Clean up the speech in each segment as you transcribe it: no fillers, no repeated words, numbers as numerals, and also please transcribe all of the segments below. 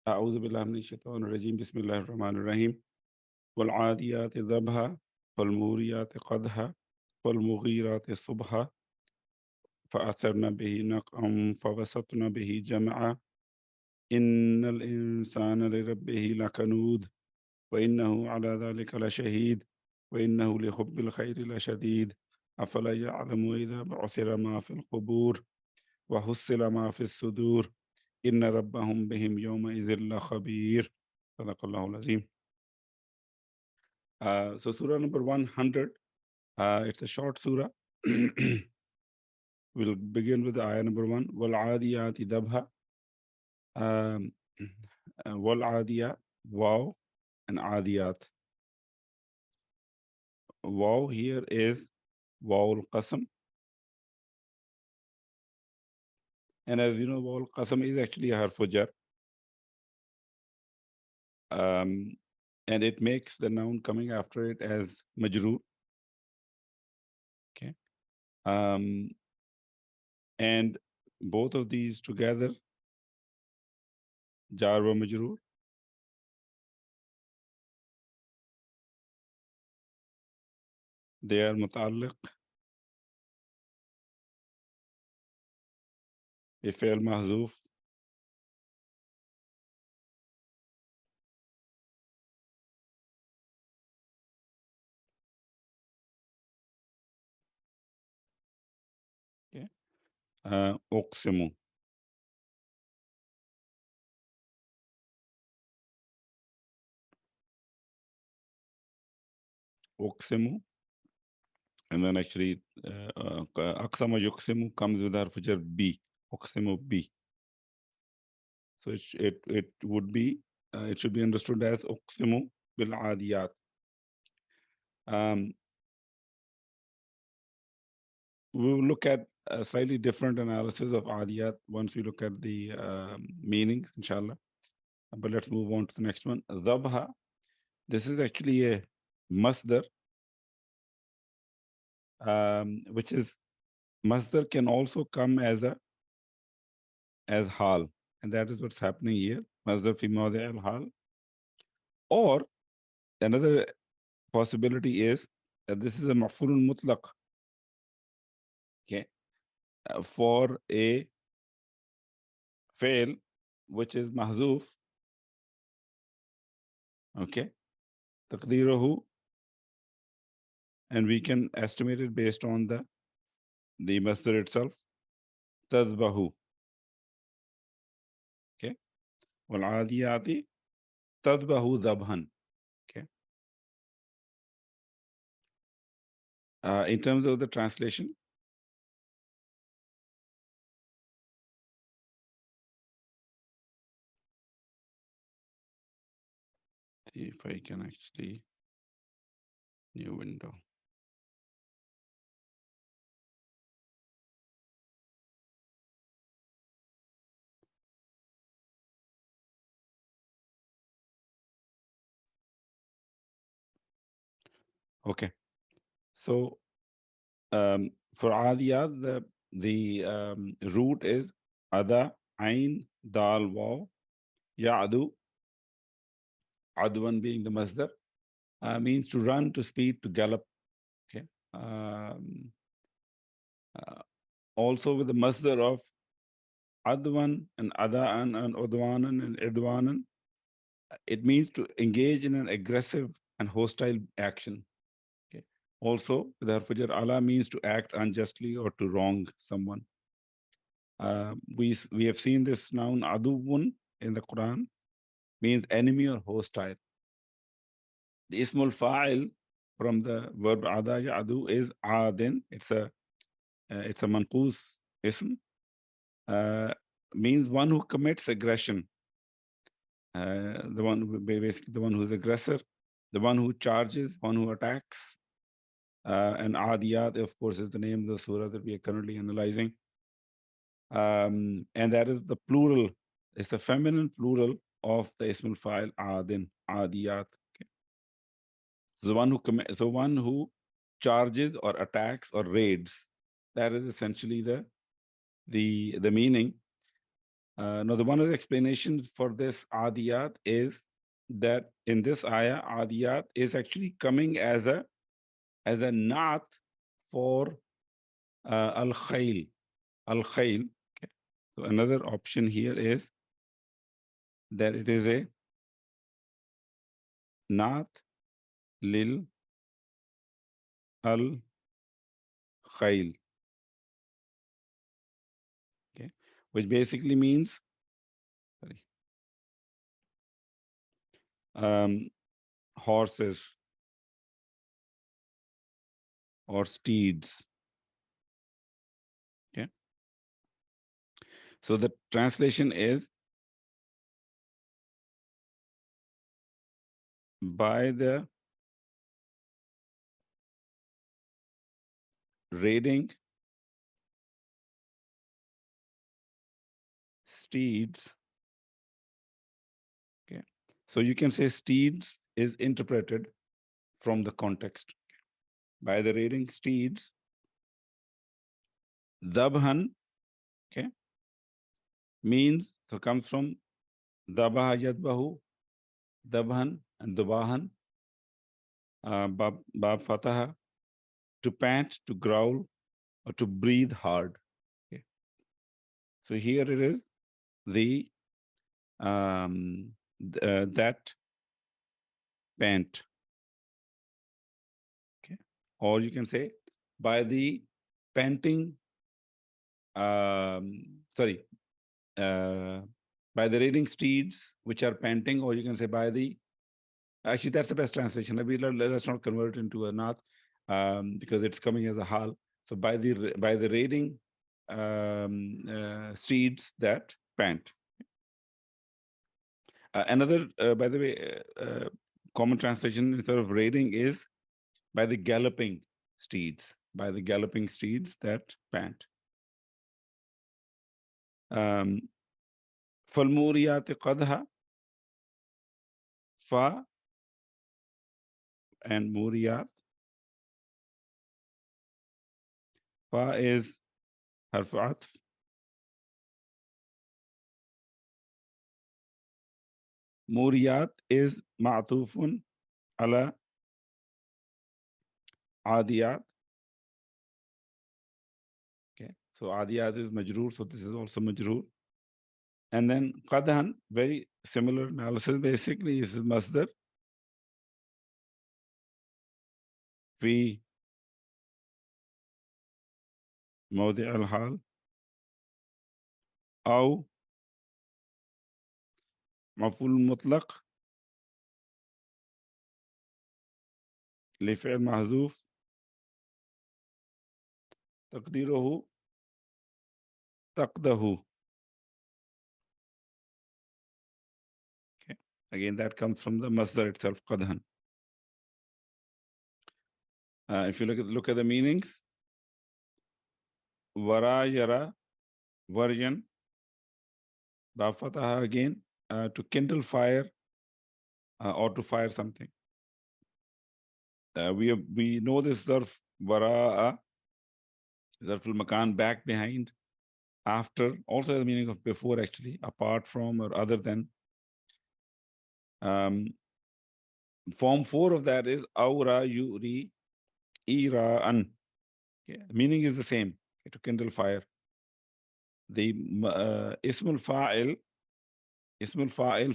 أعوذ بالله من الشيطان الرجيم بسم الله الرحمن الرحيم والعاديات ضبحا فالموريات قدحا فالمغيرات صبحا فأثرن به نقعا فوسطن به جمعا إن الإنسان لربه لكنود وإنه على ذلك لشهيد وإنه لحب الخير لشديد أفلا يعلم إذا بعثر ما في القبور وحصل ما في الصدور إن ربهم بهم يومئذ لخبير صدق الله العظيم. So surah number 100, it's a short surah. We'll begin with ayah number 1. وَالْعَادِيَاتِ دَبْحًا. وَالْعَادِيَاتِ, wow, and adiyat. Wow here is wow al-qasam. And as you know, wow al-qasam is actually a harf jar. And it makes the noun coming after it as majroor. Okay. And both of these together, jar wa majroor, they are muta'alliq بفعل محذوف. Okay. أقسم. أقسم. And then actually أقسم يقسم comes with harf jar B. أقسم B. So it would be it should be understood as أقسم بالعاديات. We will look at a slightly different analysis of Adiyat once we look at the meanings, inshallah. But let's move on to the next one. Dhabha. This is actually a masdar, which is masdar can also come as hal, and that is what's happening here. Masdar fi mawdi' al hal. Or another possibility is that this is a maf'ulun mutlaq. Okay, for a fail which is mahzuf. Okay, taqdiruhu, and we can estimate it based on the masdar itself. Tadbahu. Okay, wal adiyati tadbahu dhabhan. Okay. In terms of the translation, see if I can actually new window. Okay, so for adiyat, the root is ada, ain, dal, waw, ya'adu, adwan being the masdar, means to run, to speed, to gallop. Okay. Also with the masdar of adwan and adaan and udwanan and idwanan, it means to engage in an aggressive and hostile action. Okay. Also, the harf ala means to act unjustly or to wrong someone. We have seen this noun aduwun in the Quran means enemy or hostile. The ismul fa'il from the verb ada ya'adu is adin. It's a manqus ism. Means one who commits aggression. Basically the one who's aggressor, the one who charges, one who attacks. And Adiyat, of course, is the name of the surah that we are currently analyzing. And that is the plural. It's the feminine plural of the ismul fa'il adin, Adiyat. Okay. So the one who charges or attacks or raids. That is essentially the meaning. Now, the one of the explanations for this Adiyat is that in this ayah, Adiyat is actually coming as a naat for al-khayl. Al-khayl. Okay. So another option here is that it is a naat lil al-khayl. Okay. Which basically means, sorry, horses or steeds. Okay. So the translation is by the raiding steeds. Okay. So you can say steeds is interpreted from the context. By the raiding steeds, dabhan, okay, means, so comes from dabaha yadbahu, dabhan and dubahan, bab fataha, to pant, to growl, or to breathe hard. Okay. So here it is the that pant. Okay. Or you can say by the panting, sorry, by the raiding steeds which are panting, or you can say by the, actually that's the best translation. Let's not convert it into a nath, because it's coming as a hal. So by the raiding steeds that pant. Another, by the way, common translation instead of raiding is by the galloping steeds, by the galloping steeds that pant. فالموريات قدها, fa and muriyat. Fa is harf atf. Muriyat is ma'tufun ala adiyat. Okay, so adiyat is majroor, so this is also majroor. And then qadhan, very similar analysis. Basically, this is masdar fi mawdi' al-hal أو مفعول مطلق لفعل محذوف تقديره تقده. Okay. Again, that comes from the masdar itself, qadhan. If you look at the meanings, wara yara, version, bafataha again, to kindle fire or to fire something. We know this zarf wara, zarf al-makan, back, behind, after, also has the meaning of before, actually, apart from or other than. Form 4 of that is aura yuri ira'an. Okay. The meaning is the same, okay, to kindle fire. The ismul fa'il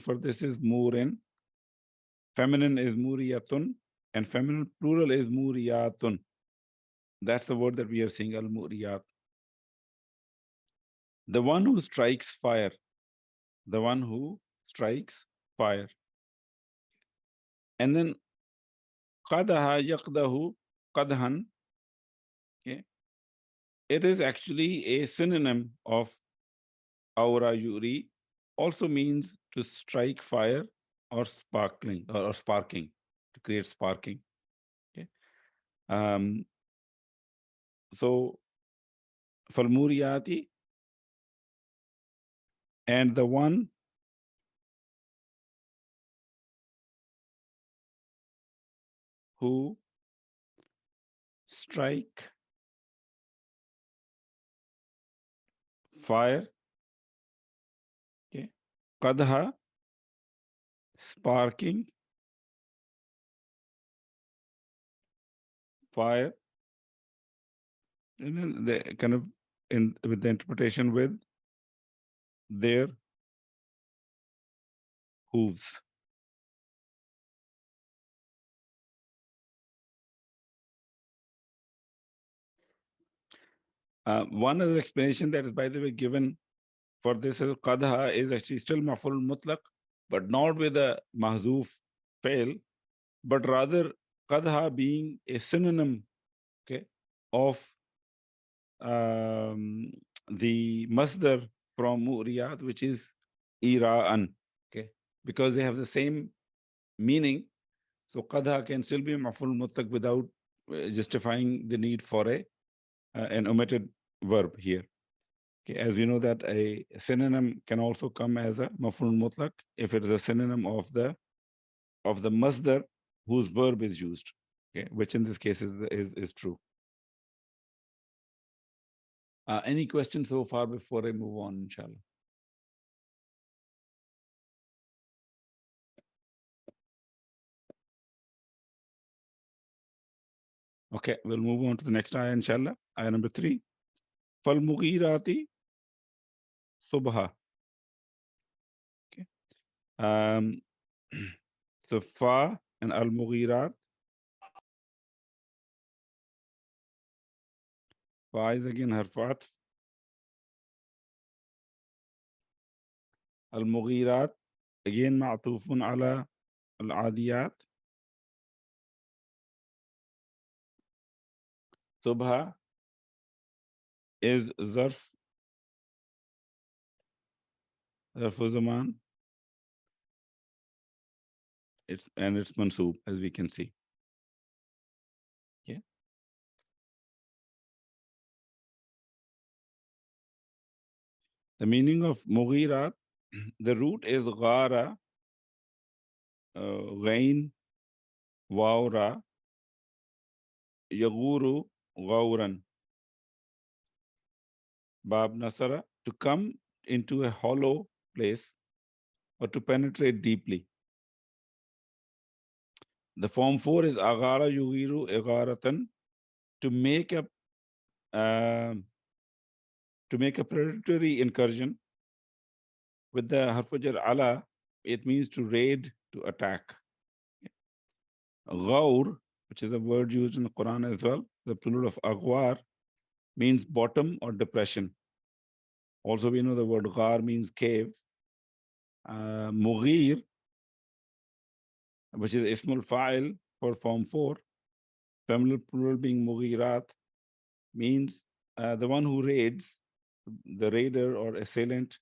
for this is murin, feminine is muriyatun, and feminine plural is muriyatun. That's the word that we are seeing, al-muriyat. The one who strikes fire, the one who strikes fire. And then qadaha yaqdahu qadhan. Okay. It is actually a synonym of aura yuri, also means to strike fire or sparkling or sparking, to create sparking. Okay. So falmuriyati, and the one who strike fire qadha, sparking, fire, and then they kind of in with the interpretation with their hooves. One other explanation that is, by the way, given for this is qadha is actually still maf'ul mutlaq, but not with a mahzoof fail, but rather qadha being a synonym, okay, of the masdar from mu'riyat, which is ira'an, okay, because they have the same meaning. So qadha can still be maf'ul mutlaq without justifying the need for an omitted verb here. Okay, as we know that a synonym can also come as a maf'ul mutlaq if it is a synonym of the masdar whose verb is used. Okay, which in this case is true. Any questions so far before I move on, inshallah? Okay, we'll move on to the next ayah, inshallah. Ayah number 3. فَالْمُغِيرَاتِ subha. Okay. So fa and al-mughirat. Fa is again harf. Al-mughirat again ma'tufun ala al-adiyat. Subha is zarf zaman. It's mansoob, as we can see. Okay. The meaning of mughirat, the root is ghara, ghain, wawra, yaguru, ghauran, bab nasara, to come into a hollow place or to penetrate deeply. The form 4 is agara yugiru igaratan, to make a predatory incursion. With the harfujar ala, it means to raid, to attack. Ghaur, which is a word used in the Quran as well, the plural of aghwar, means bottom or depression. Also, we know the word ghar means cave. Mughir, which is ismul fa'il for form 4, feminine plural being mughirat, means the one who raids, the raider or assailant,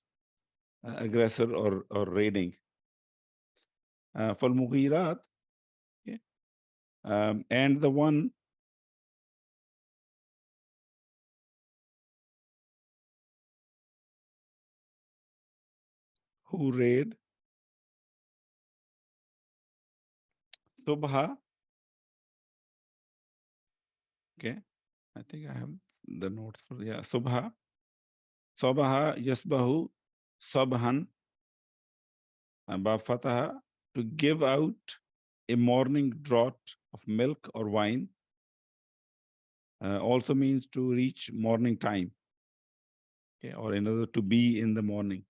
aggressor or raiding. For mughirat, okay, and the one who raid, subha, okay, I think I have the notes for, yeah, subha, sabaha, yasbahu, sabhan, bab fataha, to give out a morning draught of milk or wine, also means to reach morning time, okay, or in other to be in the morning.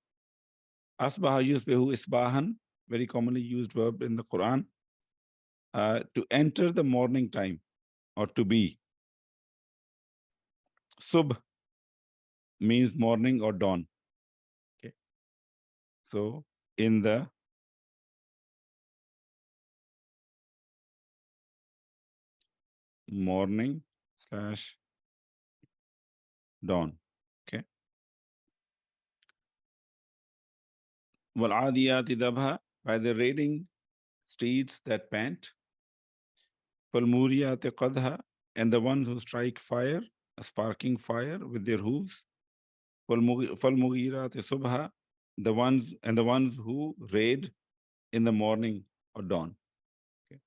Asbaha yusbihu isbahan, very commonly used verb in the Quran, to enter the morning time or to be. Subh means morning or dawn. Okay. So in the morning / dawn. Okay. وَالْعَادِيَاتِ ذَبْحًا, by the raiding steeds that pant. فَالْمُورِيَاتِ قَدْحًا, and the ones who strike fire, a sparking fire with their hooves. فَالْمُغِيرَاتِ subha, the ones who raid in the morning or dawn. Okay.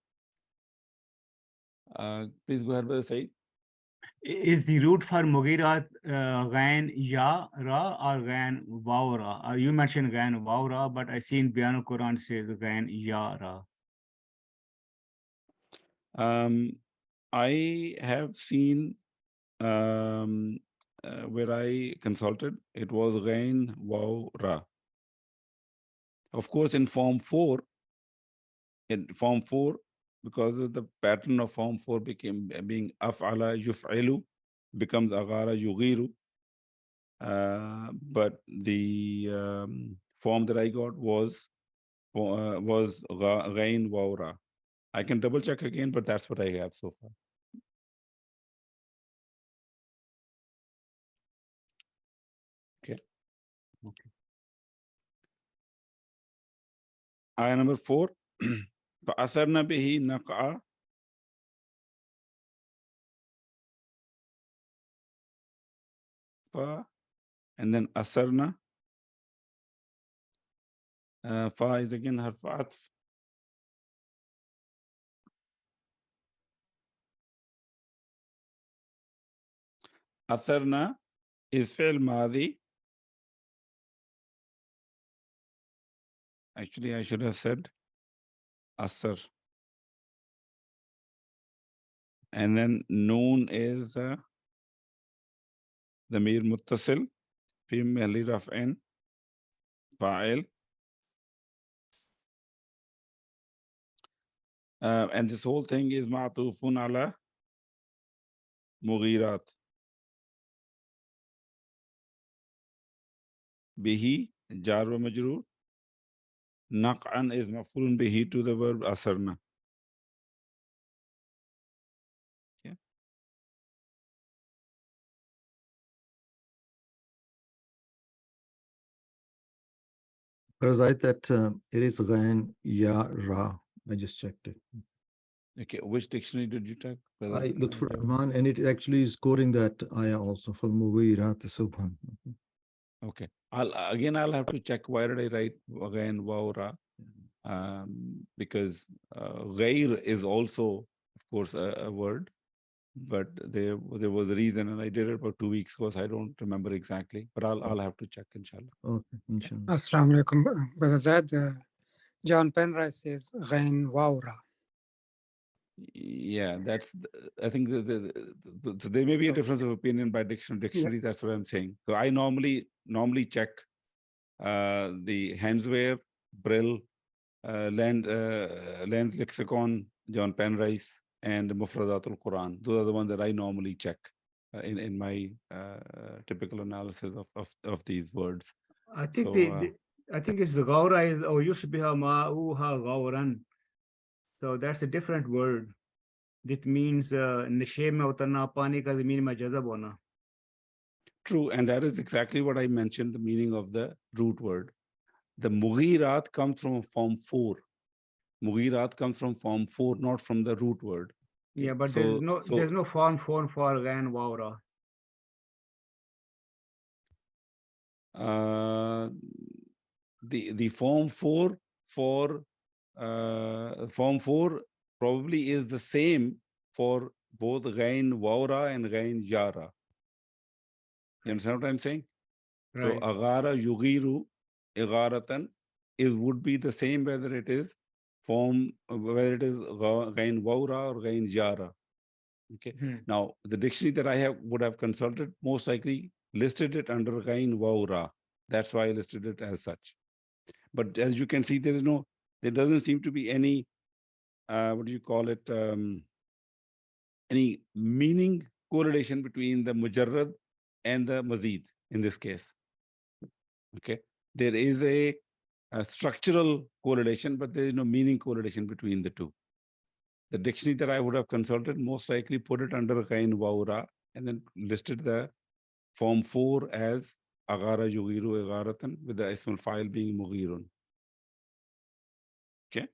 Please go ahead, Brother Said. Is the root for Mugirat Ghain Ya Ra or Ghain Waw Ra? You mentioned Ghain Waw Ra, but I see in Bayan Quran says Ghain Ya Ra. I have seen where I consulted, it was Ghain Waw Ra. Of course, in Form 4, because of the pattern of Form 4 became being Af'ala Yuf'ilu, becomes Aghara Yughiru. But the form that I got was Ghain Waw Ra. I can double check again, but that's what I have so far. Okay. Ayah number 4. فَأَثَرْنَ بِهِ نَقْعًا. And then asarna. Fa is again harf atf. Asarna is fi'l madi. Actually, I should have said asar. And then noon is the mir muttasil fi mahli raf'in fa'il. And this whole thing is ma'tufun ala mughirat. Bihi jar wa majroor. Naq'an is maf'ulun bihi to the verb asarna. Okay. Because I that it is Ghain Ya Ra. I just checked it. Okay, which dictionary did you check? I looked for Rahman, and it actually is quoting that ayah also for Mugirat Subhan. Okay. I'll have to check why did I write again Waura, because ghair is also, of course, a word, but there was a reason, and I did it about 2 weeks ago, so I don't remember exactly, but I'll have to check, inshallah. Okay, inshallah. Assalamu alaikum, Brother Zaid. John Penrice says Ghain Waura. Yeah, that's. I think there may be a difference of opinion by dictionary. Yeah. That's what I'm saying. So I normally check the Hanswehr, Brill, Land Lexicon, John Penrice, and Mufradatul Quran. Those are the ones that I normally check in my typical analysis of these words. I think I think it's Gaura is or Yusbiha Ma'uha Gauran. So that's a different word. It means nishe mein utarna, pani ka zameen mein jazab hona. True, and that is exactly what I mentioned, the meaning of the root word. The Mughirat comes from Form 4. Mughirat comes from Form 4, not from the root word. Okay? Yeah, but there's no Form 4 for Ghain Waura. The Form 4 for Form 4 probably is the same for both Ghain Waura and Ghain Yara. You understand what I'm saying? Right. So Aghara Yughiru Igharatan would be the same whether it is Ghain Waura or Ghain Yara. Okay. Now the dictionary that I would have consulted most likely listed it under Ghain Waura. That's why I listed it as such. But as you can see, there doesn't seem to be any, what do you call it, any meaning correlation between the mujarrad and the mazid in this case. Okay. There is a structural correlation, but there is no meaning correlation between the two. The dictionary that I would have consulted most likely put it under Ghain Waura and then listed the Form 4 as Aghara Yughiru Igharatan with the ismul file being Mughirun. Okay.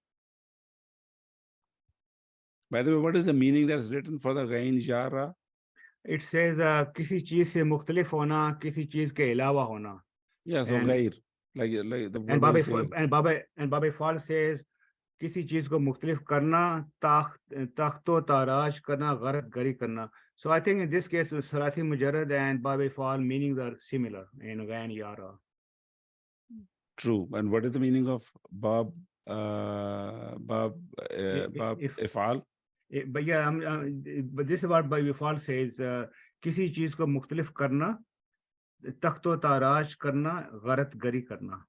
By the way, what is the meaning that's written for the Ghain Yara? It says kisi cheez se mukhtalif hona, kisi cheez ke ilawa hona. Yeah, so ghair. Like the and Babe Fall says किसी चीज को मुख्तलिफ करना, ताख्तो ताराश करना, गरत गरी करना. So I think in this case, Sarathi Mujarrad and Babi Fal meanings are similar in Ghain Yara. True. And what is the meaning of Bab Ifal? But yeah, but this is what Babi Fal says, किसी चीज को मुख्तलिफ करना, तख्तो ताराश करना, गरत गरी करना.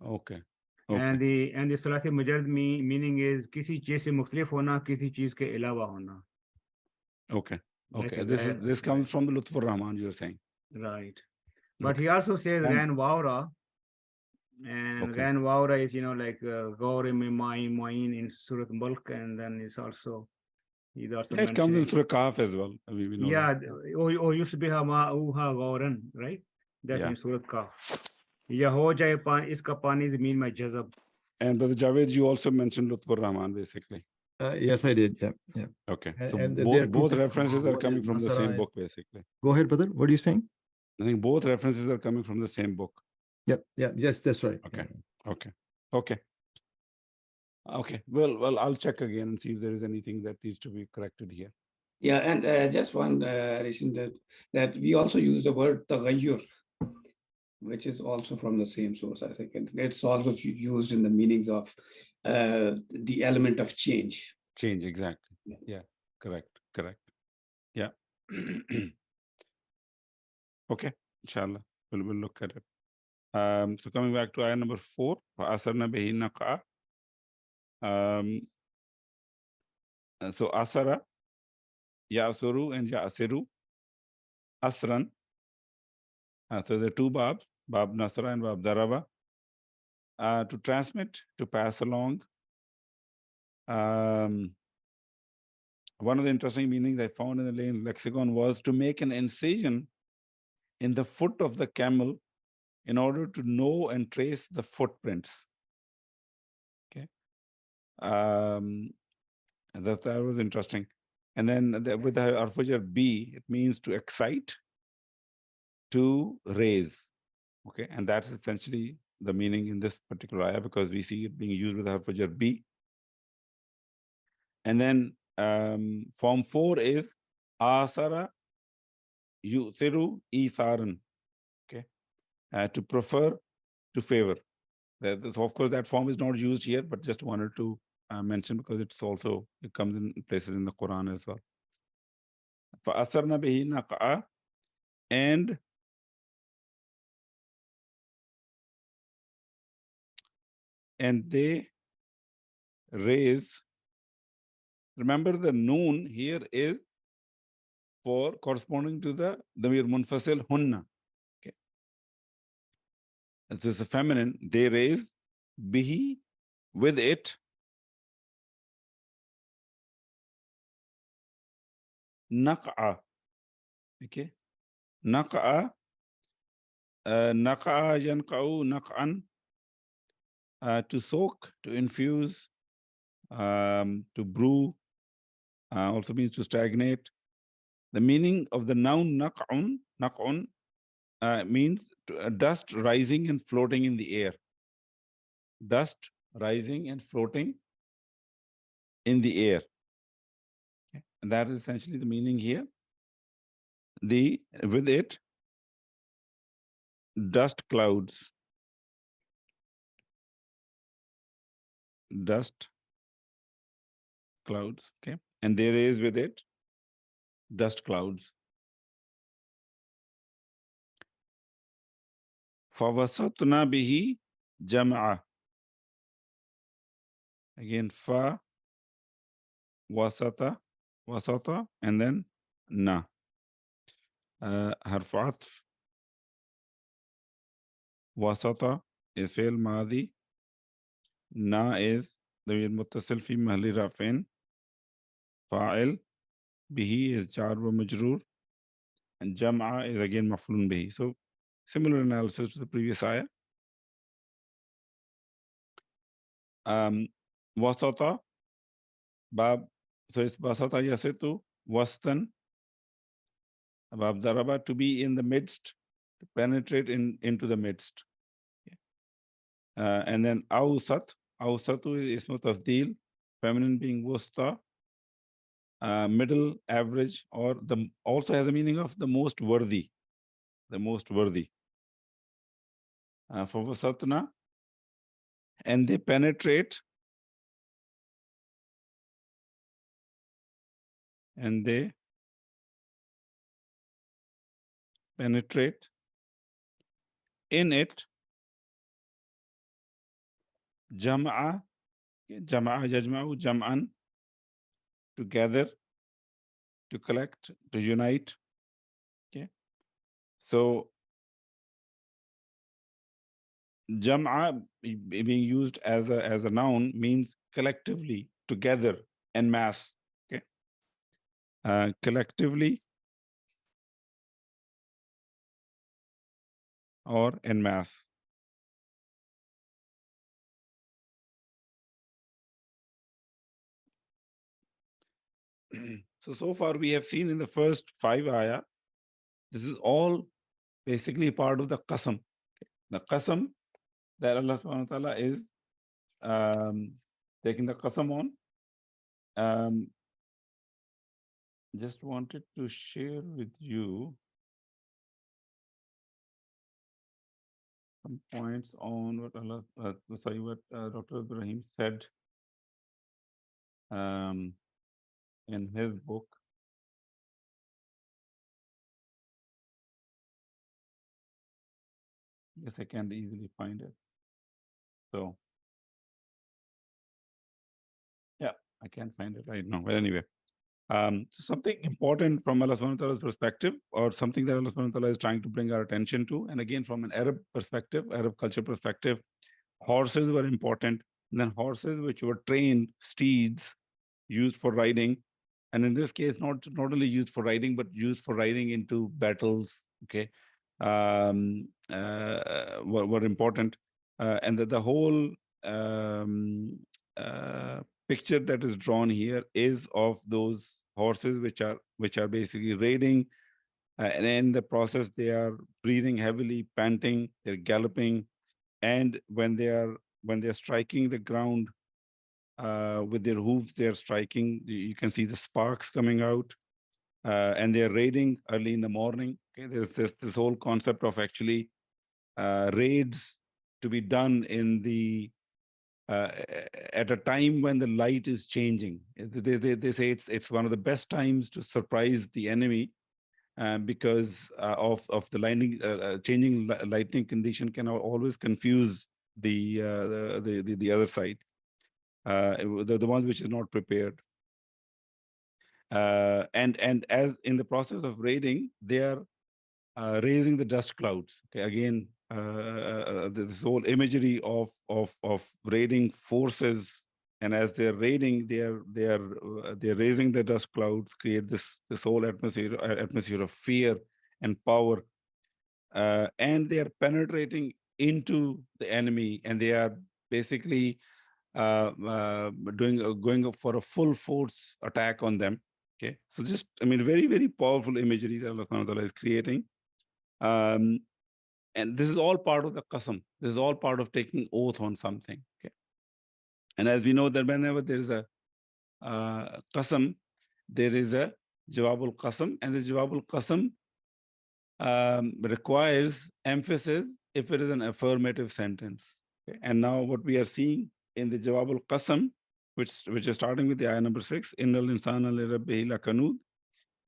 Okay. And the Sarathi Mujarrad meaning is किसी चीज से मुख्तलिफ होना, किसी चीज के अलावा होना. Okay. Like Okay. a This comes from the Lutfur Rahman, you're saying. Right. But Okay. he also says And- Ghain Waura. And Okay. Ghain Waura is, like Gauri Main in Surat Mulk, and then it's also he's also Yeah, it comes in mentioning. Surah Kahf as well. We know Yeah, that. O Yusbiha Ma'uha Gauran, right? That's Yeah. in Surat Kahf. Ya ho jaye pani, iska pani mean my jazab. And Brother Javed, you also mentioned Lutfur Rahman, basically. Yes, I did. Yeah, yeah. Okay. So And there are two both things. references are One coming is from the Nasara same and- book, basically. Go ahead, brother. What are you saying? I think both references are coming from the same book. Yep. Yeah. Yes, that's right. Okay. Yeah. Okay. Well, I'll check again and see if there is anything that needs to be corrected here. Yeah, and just one addition that we also use the word taghayyur, which is also from the same source. I think it's also used in the meanings of the element of change. Change, exactly. Yeah. Yeah, correct. Yeah. Okay, inshallah. We'll look at it. So coming back to ayah number 4, فَأَثَرْنَ بِهِ نَقْعًا. So asara, ya'suru and ya'siru, asran. So there are two babs, bab nasra and bab daraba. To transmit, to pass along. One of the interesting meanings I found in the lexicon was to make an incision in the foot of the camel in order to know and trace the footprints. Okay. That was interesting. And then with the arfujar B, it means to excite, to raise. Okay. And that's essentially the meaning in this particular ayah, because we see it being used with arfujar B. And then form 4 is asara yu'thiru itharan. Okay. To prefer, to favor. So of course, that form is not used here, but just wanted to mention because it comes in places in the Quran as well. فَأَثَرْنَ بِهِ نَقْعًا, and they raise. Remember, the noon here is for corresponding to the damir munfasil hunna. Okay. And so it's a feminine. They raise bihi, with it, naq'a. Okay. Naq'a, naq'a yanqa'u naq'an, to soak, to infuse, to brew, also means to stagnate. The meaning of the noun naq'un means dust rising and floating in the air. Dust rising and floating in the air. Okay. And that is essentially the meaning here. With it, dust clouds. Dust clouds. Okay. And there is with it dust clouds. فَوَسَطْنَا بِهِ جَمْعًا. Again, fa, wasata, and then na. Harf atf. Wasata is fi'l madhi. Na is damir muttasil fi mahli raf'in. Fa'il. Bihi is jar wa majroor. And jam'a is again maf'ulun bihi. So similar analysis to the previous ayah. Wasata, bab, so it's wasata yasitu, wastan. Bab daraba, to be in the midst, to penetrate into the midst. And then awsat, awsatu is ismu tafdeel, feminine being wusta. middle, average, or also has a meaning of the most worthy. The most worthy. For Vasatna, and they penetrate, and they penetrate in it. Jam'a, Jama'a, Yajma'u, Jam'an, to gather, to collect, to unite. Okay. So Jam'a being used as a noun means collectively, together, en masse. Okay. Collectively or en masse. So far we have seen in the first 5 ayah, this is all basically part of the qasam. The qasam that Allah subhanahu wa ta'ala is taking the qasam on. Just wanted to share with you some points on what Dr. Ibrahim said in his book. Yes, I can easily find it. So, yeah, I can't find it right now. But anyway, so something important from Allah subhanahu wa ta'ala's perspective, or something that Allah subhanahu wa ta'ala is trying to bring our attention to. And again, from an Arab perspective, Arab culture perspective, horses were important. And then horses which were trained, steeds used for riding. And in this case, not only used for riding, but used for riding into battles, okay, were important. And that the whole picture that is drawn here is of those horses which are basically raiding, and in the process they are breathing heavily, panting, they're galloping, and when they're striking the ground with their hooves, they're striking. You can see the sparks coming out, and they're raiding early in the morning. Okay, there's this whole concept of actually raids to be done in the at a time when the light is changing. They say it's one of the best times to surprise the enemy, because of the changing lightning condition can always confuse the other side, the ones which is not prepared. And as in the process of raiding, they are raising the dust clouds. Okay, again, this whole imagery of raiding forces, and as they're raiding, they're raising the dust clouds, create this whole atmosphere of fear and power, and they are penetrating into the enemy, and they are basically going for a full force attack on them. Okay, so just, I mean, very, very powerful imagery that Allah subhanahu wa ta'ala is creating. And this is all part of the qasam. This is all part of taking oath on something. Okay, and as we know that whenever there is a qasam, there is a jawabul qasam, and the jawabul qasam requires emphasis if it is an affirmative sentence. Okay? And now what we are seeing in the jawabul qasam, which is starting with the ayah number 6, innal insana li rabbihi lakanud,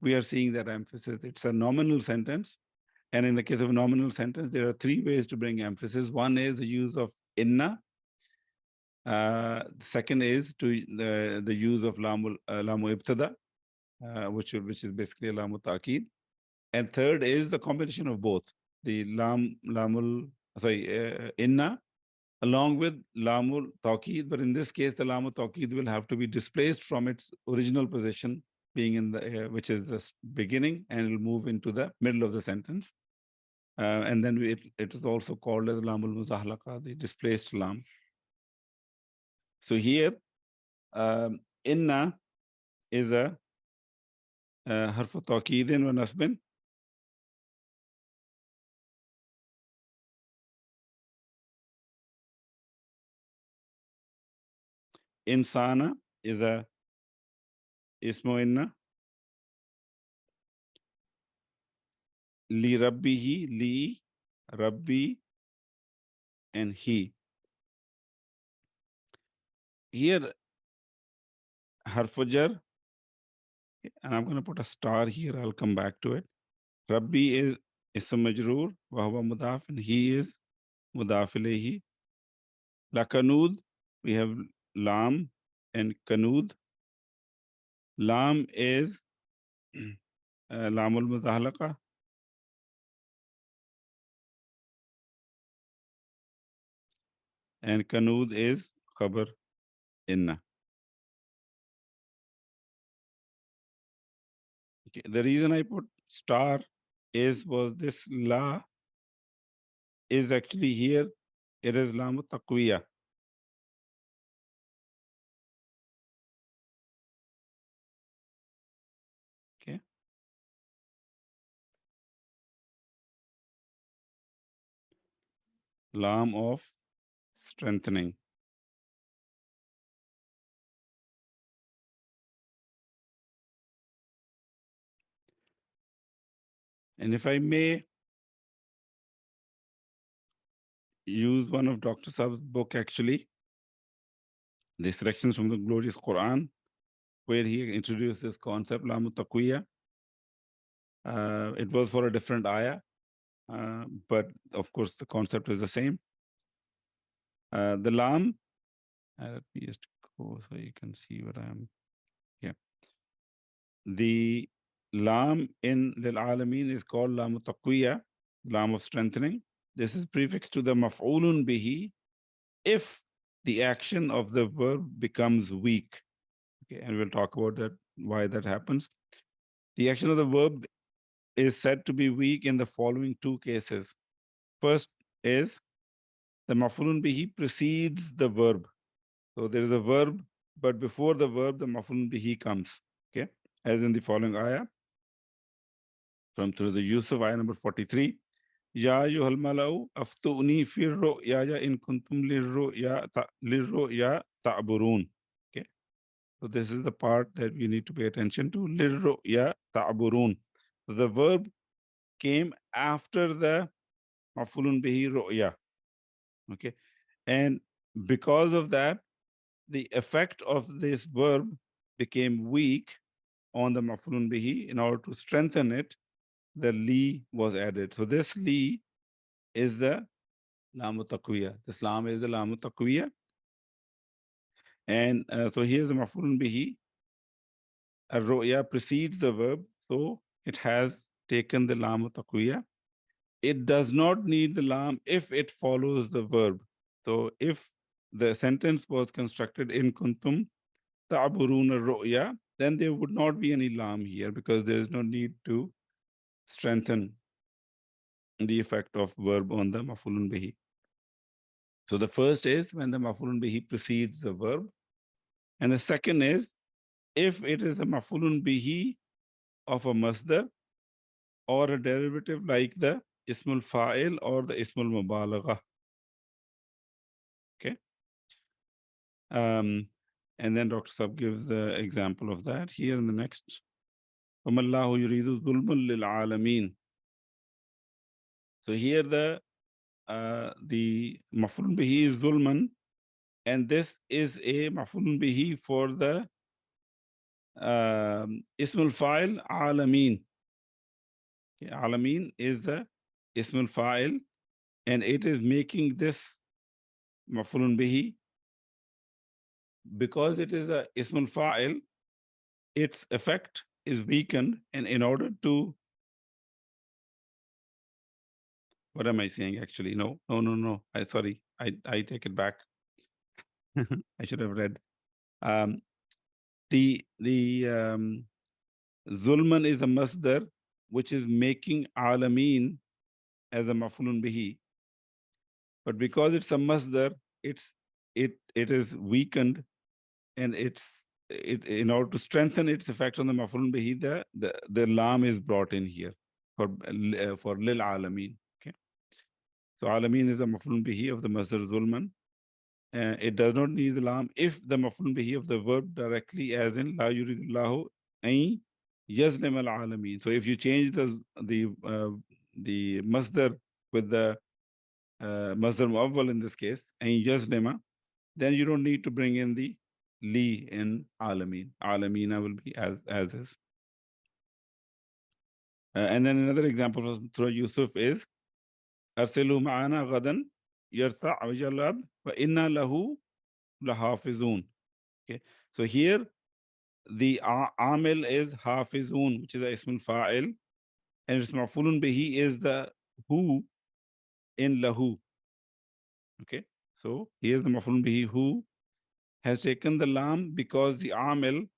we are seeing that emphasis. It's a nominal sentence. And in the case of a nominal sentence, there are 3 ways to bring emphasis. One is the use of inna. The second is the use of lamu ibtada, which is basically a lamu ta'kid. And third is the combination of both, the inna along with lamul taqid, but in this case the lamul taqid will have to be displaced from its original position, being in the which is the beginning, and it will move into the middle of the sentence, and then it is also called as lamul muzahlaqa, the displaced lam. So here inna is a harfu taqidin wa nasbin. Insana is a ismu inna. Li rabbihi, li, rabbi, and he. Here, harfujar, and I'm going to put a star here. I'll come back to it. Rabbi is ism majroor, wa huwa mudaf, and he is mudaf ilayhi. La kanud, we have lam and kanud. Lam is lamul mutahalaqa. And kanud is khabar inna. Okay. The reason I put star was this la is actually here. It is lam taqwiya. Okay. Lam of strengthening. And if I may use one of Dr. Saab's book, actually, the selections from the glorious Quran, where he introduced this concept, Lam Taqwiya. It was for a different ayah, but of course the concept is the same. The Lam, let me just go so you can see what I am. Yeah. The Lam in Lil Alameen is called Lam Taqwiya, Lam of strengthening. This is prefixed to the Maf'ulun bihi if the action of the verb becomes weak. Okay, and we'll talk about that, why that happens. The action of the verb is said to be weak in the following two cases. First is the maf'ulun bihi precedes the verb. So there is a verb, but before the verb, the maf'ulun bihi comes. Okay, as in the following ayah from Surah Yusuf, ayah number 43. Ya ayyuhal mala'u aftuni fi ru'ya in kuntum lirru'ya ta'burun. Okay, so this is the part that we need to pay attention to. Lirru'ya ta'burun. So the verb came after the maf'ulun bihi ru'ya. Okay, and because of that, the effect of this verb became weak on the maf'ulun bihi. In order to strengthen it, the li was added. So this li is the lamu taqwiya. This lam is the lamu taqwiya. And so here's the maf'ulun bihi. Ar-ru'ya precedes the verb, so it has taken the lamu taqwiya. It does not need the lam if it follows the verb. So if the sentence was constructed in kuntum ta'burun ar-ru'ya, then there would not be any lam here because there is no need to strengthen the effect of verb on the maf'ulun bihi. So the first is when the maf'ulun bihi precedes the verb. And the second is if it is a maf'ulun bihi of a masdar or a derivative like the ismul fa'il or the ismul mubalagha. Okay. And then Dr. Saab gives the example of that here in the next. وَمَا اللَّهُ يُرِيدُ ظُلْمًا لِلْعَالَمِينَ. So here the maf'ulun bihi is zulman, and this is a maf'ulun bihi for the ismul fa'il alamin. Okay, alamin is the ismul fa'il, and it is making this maf'ulun bihi because it is a ismul fa'il, its effect is weakened, and in order to, what am I saying actually? No. I take it back. I should have read. The zulman is a masdar which is making alameen as a maf'ulun bihi, but because it's a masdar, it is weakened, and in order to strengthen its effect on the maf'ulun bihi, the lam is brought in here for lil alameen. Okay, so alameen is a maf'ulun bihi of the masdar zulman, it does not need the lam if the maf'ul bihi of the verb directly, as in la yuridullahu ay yazlim al alamin. So if you change the masdar with the masdar muawwal in this case, ay yazlima, then you don't need to bring in the li in alamin. Alamina will be as is. And then another example from Surah Yusuf is arsilu ma'ana ghadan yarta' wa jalab wa inna lahu lahafizun. Okay, so here the amil is hafizun, which is a ismul fa'il, and its maf'ulun bihi is the who in lahu. Okay, so here the maf'ulun bihi who has taken the lam because the amil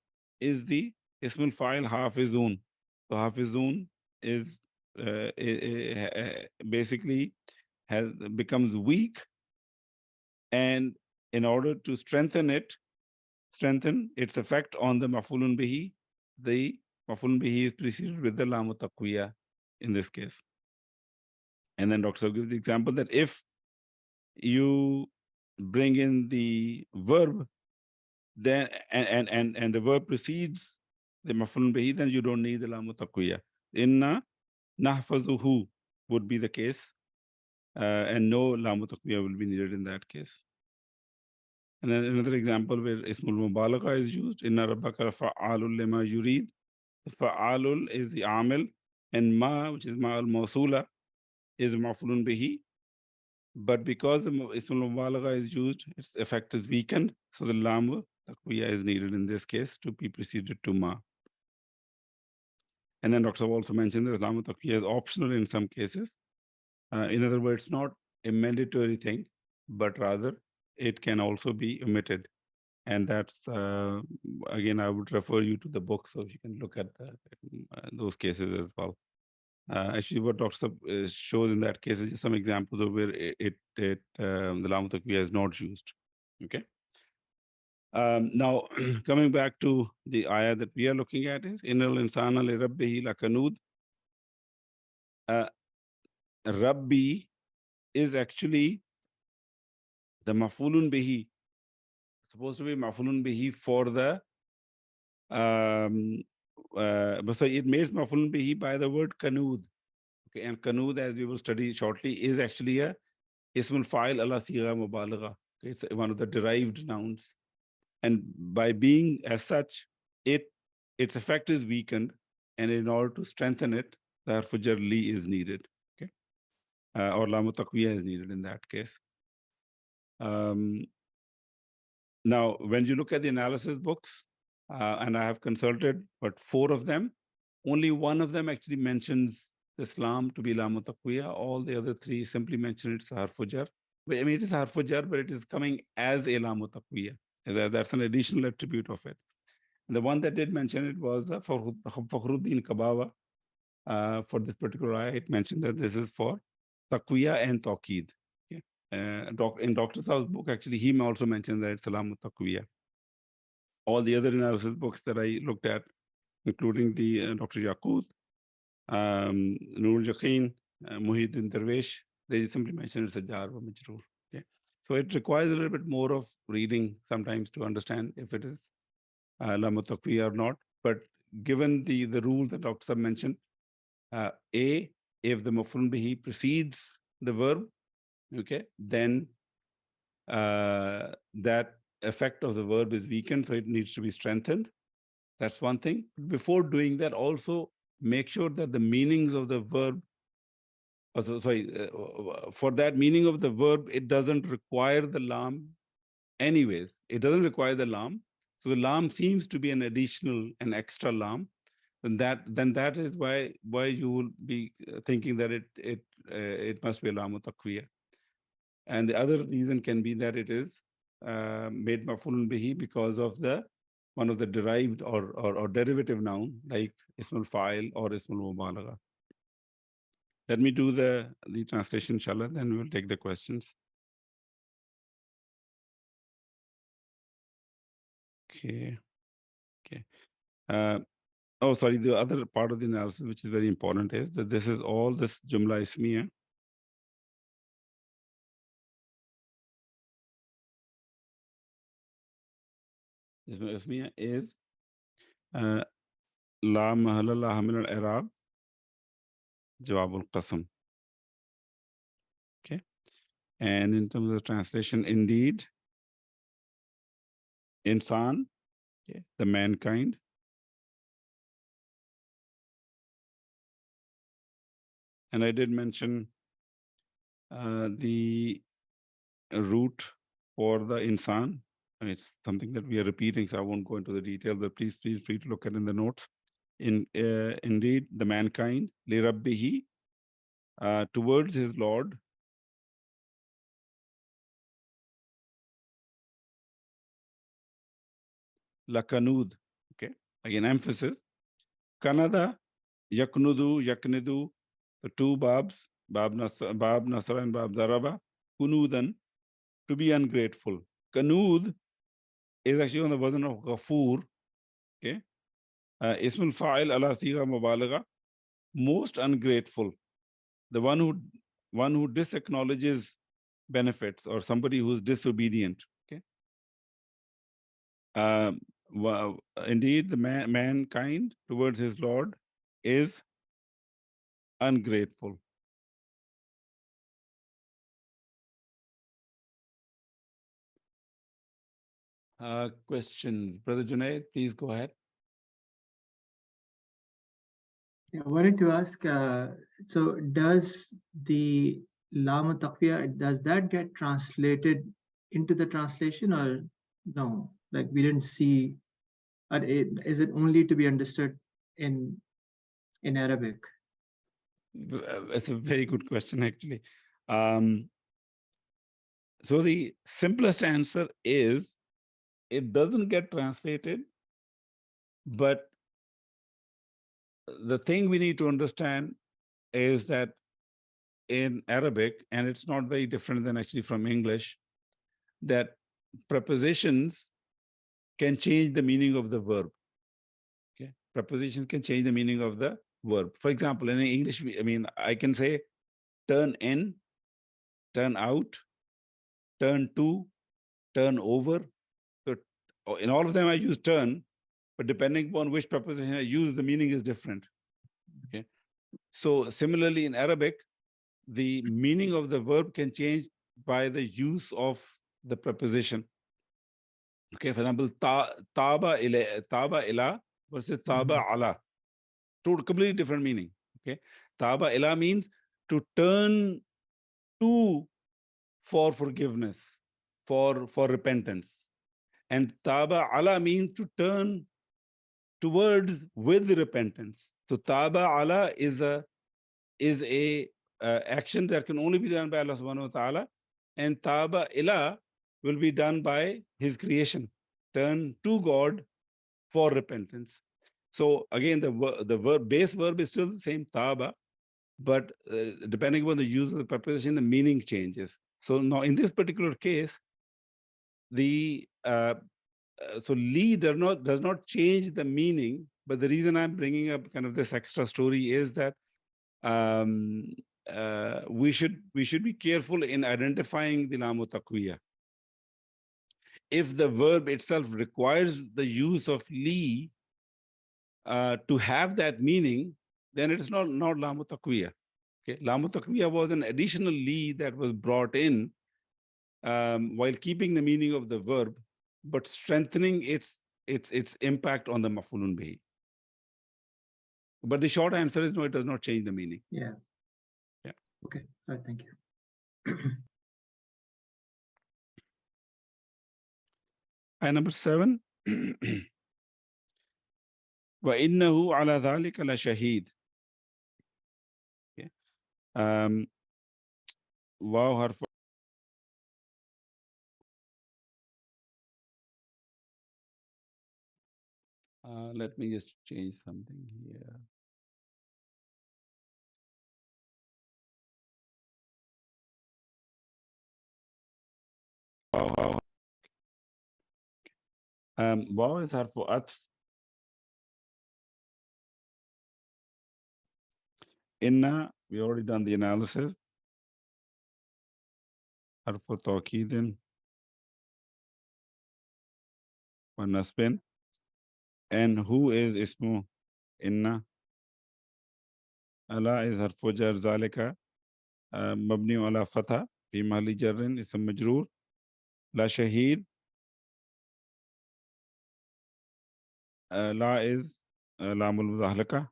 is the ismul fa'il hafizun. So hafizun is basically becomes weak, and in order to strengthen its effect on the maf'ulun bihi, the maf'ulun bihi is preceded with the lam taqwiya in this case. And then Dr. gives the example that if you bring in the verb, then and the verb precedes the maf'ulun bihi, then you don't need the lam taqwiya. Inna nahfazuhu would be the case, and no lam taqwiya will be needed in that case. And then another example where ismul mubalagha is used, inna rabbaka fa'alul lima yurid. Fa'alul is the amil, and ma, which is ma al-mawsula, is maf'ulun bihi. But because the ismul mubalagha is used, its effect is weakened, so the lam taqwiya is needed in this case to be preceded to ma. And then Dr. also mentioned that lam taqwiya is optional in some cases. In other words, not a mandatory thing, but rather it can also be omitted. And that's, again, I would refer you to the book so you can look at those cases as well. Actually, what Dr. shows in that case is just some examples of where the lam taqwiya is not used. Okay. Now, coming back to the ayah that we are looking at is Innal insana li rabbihi lakanud. Rabbi is actually the maf'ulun bihi, supposed to be maf'ulun bihi for the but so it makes maf'ulun bihi by the word kanud. Okay, and kanud, as we will study shortly, is actually a ismul fa'il ala sigha mubalagha. Okay, it's one of the derived nouns, and by being as such, its effect is weakened, and in order to strengthen it, the harf jar li is needed. Okay, or lam taqwiya is needed in that case. Now, when you look at the analysis books, and I have consulted, but 4 of them, only one of them actually mentions Islam to be lam taqwiya. All the other 3 simply mention it's harf jar. I mean, it is harf jar, but it is coming as a lam taqwiya. That's an additional attribute of it. And the one that did mention it was Fakhruddin Kabawa. For this particular ayah, it mentioned that this is for taqwiya and tawqeed. Okay. In Dr. Sao's book, actually, he also mentioned that it's salam taqwiya. All the other analysis books that I looked at, including the Dr. Yaqut, Nur Yaqeen, Muhyiddin Darwish, they simply mention it's a jar or majroor. Okay. So it requires a little bit more of reading sometimes to understand if it is lam taqwiya or not. But given the rule that Dr. Saab mentioned, if the maf'ul bihi precedes the verb, okay, then that effect of the verb is weakened, so it needs to be strengthened. That's one thing. Before doing that, also make sure that the meanings of the verb, for that meaning of the verb, it doesn't require the lam anyways. It doesn't require the lam. So the lam seems to be an extra lam. Then that is why you will be thinking that it must be a lam taqwiya. And the other reason can be that it is made maf'ulun bihi because of one of the derived or derivative noun like ismul fa'il or ismul mubalagha. Let me do the translation, inshallah, then we will take the questions. Okay. Oh, sorry, the other part of the analysis, which is very important, is that this is all this jumla ismiya इसमें is ला महल ला मिन al-i'rab jawab al-qasam. Okay, and in terms of translation, indeed, insan, okay, the mankind. And I did mention the root for the insan. It's something that we are repeating, so I won't go into the detail, but please feel free to look at in the notes. Indeed, the mankind, li rabbihi, towards his Lord, lakanud. Okay, again emphasis. Kanada, yaknudu, yaknidu, the two babs, bab nasra and bab daraba, kunudan, to be ungrateful. Kanud is actually on the version of Ghafoor. Okay, Ismul Fa'il ala sigha mubalagha, most ungrateful, the one who disacknowledges benefits, or somebody who's disobedient. Okay, indeed, the mankind towards his Lord is ungrateful. Questions, Brother Junaid, please go ahead. Yeah, I wanted to ask, so does the Lama Taqfiya, does that get translated into the translation or no? Like we didn't see, or is it only to be understood in Arabic? It's a very good question, actually. So the simplest answer is it doesn't get translated, but the thing we need to understand is that in Arabic, and it's not very different than actually from English, that prepositions can change the meaning of the verb. Okay, prepositions can change the meaning of the verb. For example, in English, I can say turn in, turn out, turn to, turn over. So in all of them, I use turn, but depending upon which preposition I use, the meaning is different. Okay, so similarly in Arabic, the meaning of the verb can change by the use of the preposition. Okay, for example, taba ila versus taba ala. Two completely different meaning. Okay, taba ila means to turn to for forgiveness, for repentance, and taba ala means to turn towards with repentance. So taba ala is a action that can only be done by Allah subhanahu wa ta'ala, and taba ila will be done by his creation, turn to God for repentance. So again, the verb, base verb is still the same, taba, but depending upon the use of the preposition, the meaning changes. So now in this particular case, the so li does not change the meaning, but the reason I'm bringing up kind of this extra story is that we should be careful in identifying the lamu taqwiya. If the verb itself requires the use of li to have that meaning, then it's not lamu taqwiya. Okay, lamu taqwiya was an additional li that was brought in while keeping the meaning of the verb, but strengthening its impact on the maf'ulun bihi. But the short answer is no, it does not change the meaning. Yeah. Yeah. Okay. All right. Thank you. And number 7. وَإِنَّهُ عَلَى ذَلِكَ لَشَهِيدٌ. Okay. Wow, harf. Let me just change something here. Wow. Wow is harf atf. Inna, we already done the analysis. Harf tawkidin. ونصب. And who is اسمه إن. ألا is حرف جر ذلك مبني على فتح في محل جر اسم مجرور. لا شهيد لا is لام المزحلقة.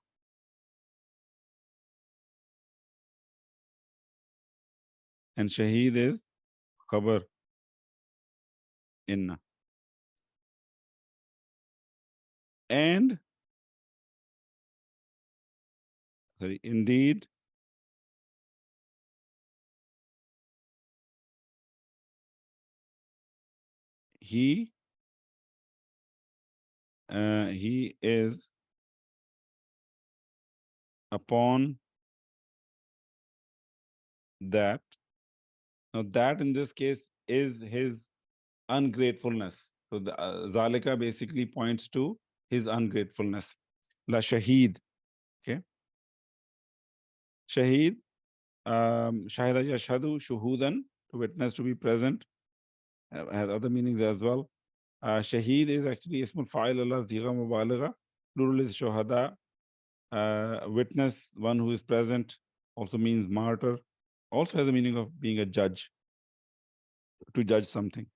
and شهيد is خبر إن. and sorry, indeed he is upon that. Now that in this case is his ungratefulness. So the Zalika basically points to his ungratefulness. La Shaheed. Okay. Shaheed, Shahida Yashhadu, Shuhudan, to witness, to be present, has other meanings as well. Shaheed is actually Ismul Fa'il Allah Zigha Mubaligha. Plural is Shohada. Witness, one who is present, also means martyr. Also has the meaning of being a judge, to judge something.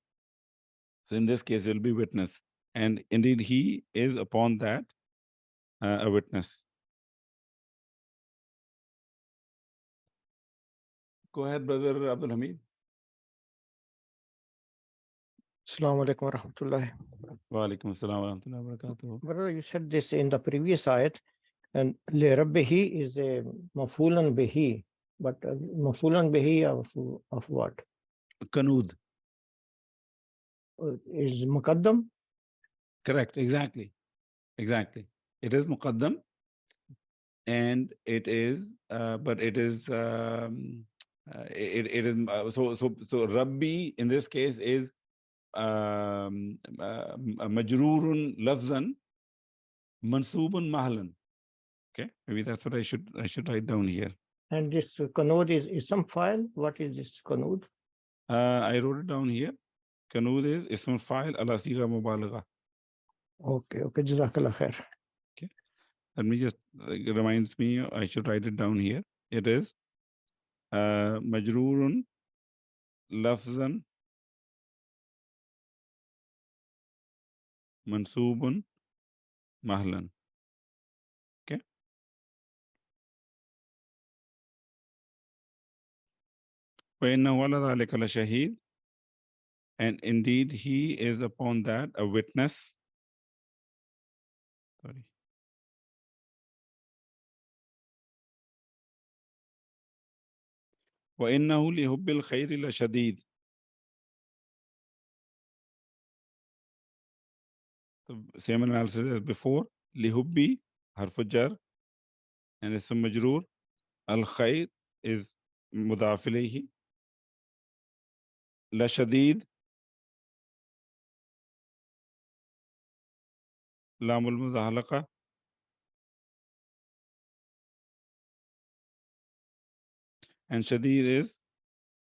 So in this case, it will be witness. And indeed, he is upon that a witness. Go ahead, brother Abdul Hamid. Assalamu alaikum wa rahmatullahi. Wa alaikum assalam wa rahmatullahi wa barakatuh. Brother, you said this in the previous ayat, and لِرَبِّهِ is a mafulan bihi, but mafulan bihi of what? Kanud. Is muqaddam? Correct, exactly. Exactly. It is muqaddam, and it is, but it is, it is, so Rabbi in this case is majrurun lafzan mansubun mahlan. Okay, maybe that's what I should write down here. And this kanud is some file. What is this kanud? I wrote it down here. Kanud is ismul fa'il ala sigha mubaligha. Okay, Jazakallah khair. Okay, let me just, it reminds me, I should write it down here. It is majrurun lafzan mansubun mahlan. Okay. وَإِنَّهُ عَلَى ذَلِكَ لَشَهِيدٌ, and indeed he is upon that a witness. Sorry. وَإِنَّهُ لِحُبِّ الْخَيْرِ لَشَدِيدٌ. So same analysis as before. لِحُبِّ حرف jar and اسم مجرور. الخير is مضاف إليه. لشديد لام المزحلقة. And شديد is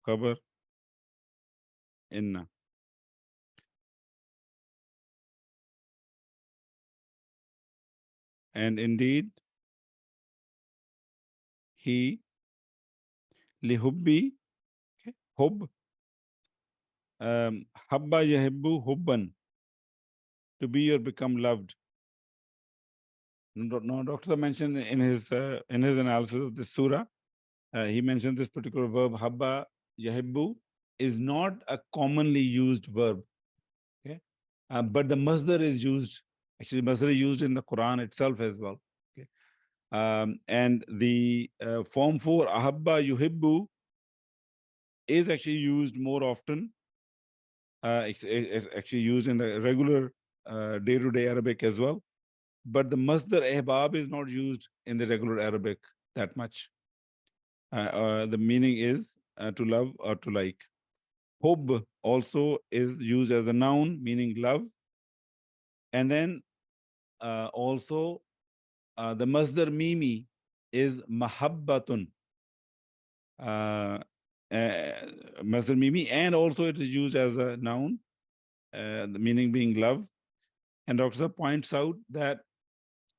خبر إن. And indeed he لحبي, okay, hub, habba yahibbu hubban, to be or become loved. No, Dr. mentioned in his analysis of this surah, he mentioned this particular verb habba yahibbu is not a commonly used verb. Okay, but the masdar is used. Actually, masdar is used in the Quran itself as well. Okay, and the form for ahabba yuhibbu is actually used more often. It's actually used in the regular day-to-day Arabic as well. But the masdar ehbab is not used in the regular Arabic that much. The meaning is to love or to like. Hub also is used as a noun, meaning love. And then also the masdar mimi is mahabbatun. Masdar mimi, and also it is used as a noun, the meaning being love. And Dr. Saab points out that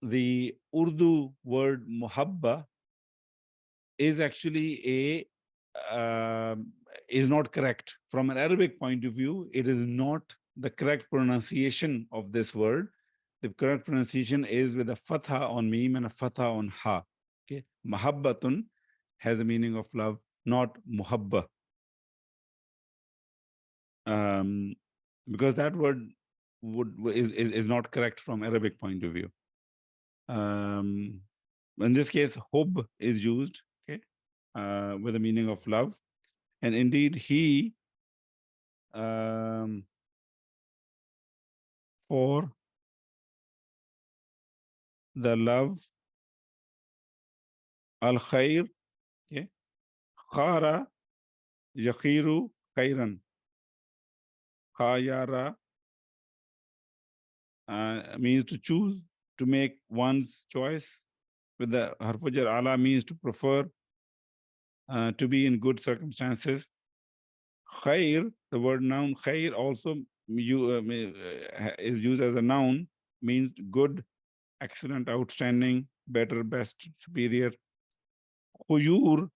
the Urdu word muhabba is actually is not correct. From an Arabic point of view, it is not the correct pronunciation of this word. The correct pronunciation is with a fatha on mim and a fatha on ha. Okay, mahabbatun has a meaning of love, not muhabba. Because that word is not correct from Arabic point of view. In this case, hub is used, okay, with the meaning of love. And indeed, he, for the love, al-khair, okay, khara, yakhiru, khairan, khayara, means to choose, to make one's choice. With the harfujar ala means to prefer, to be in good circumstances. Khair, the word noun khair also is used as a noun, means good, excellent, outstanding, better, best, superior. Khujur,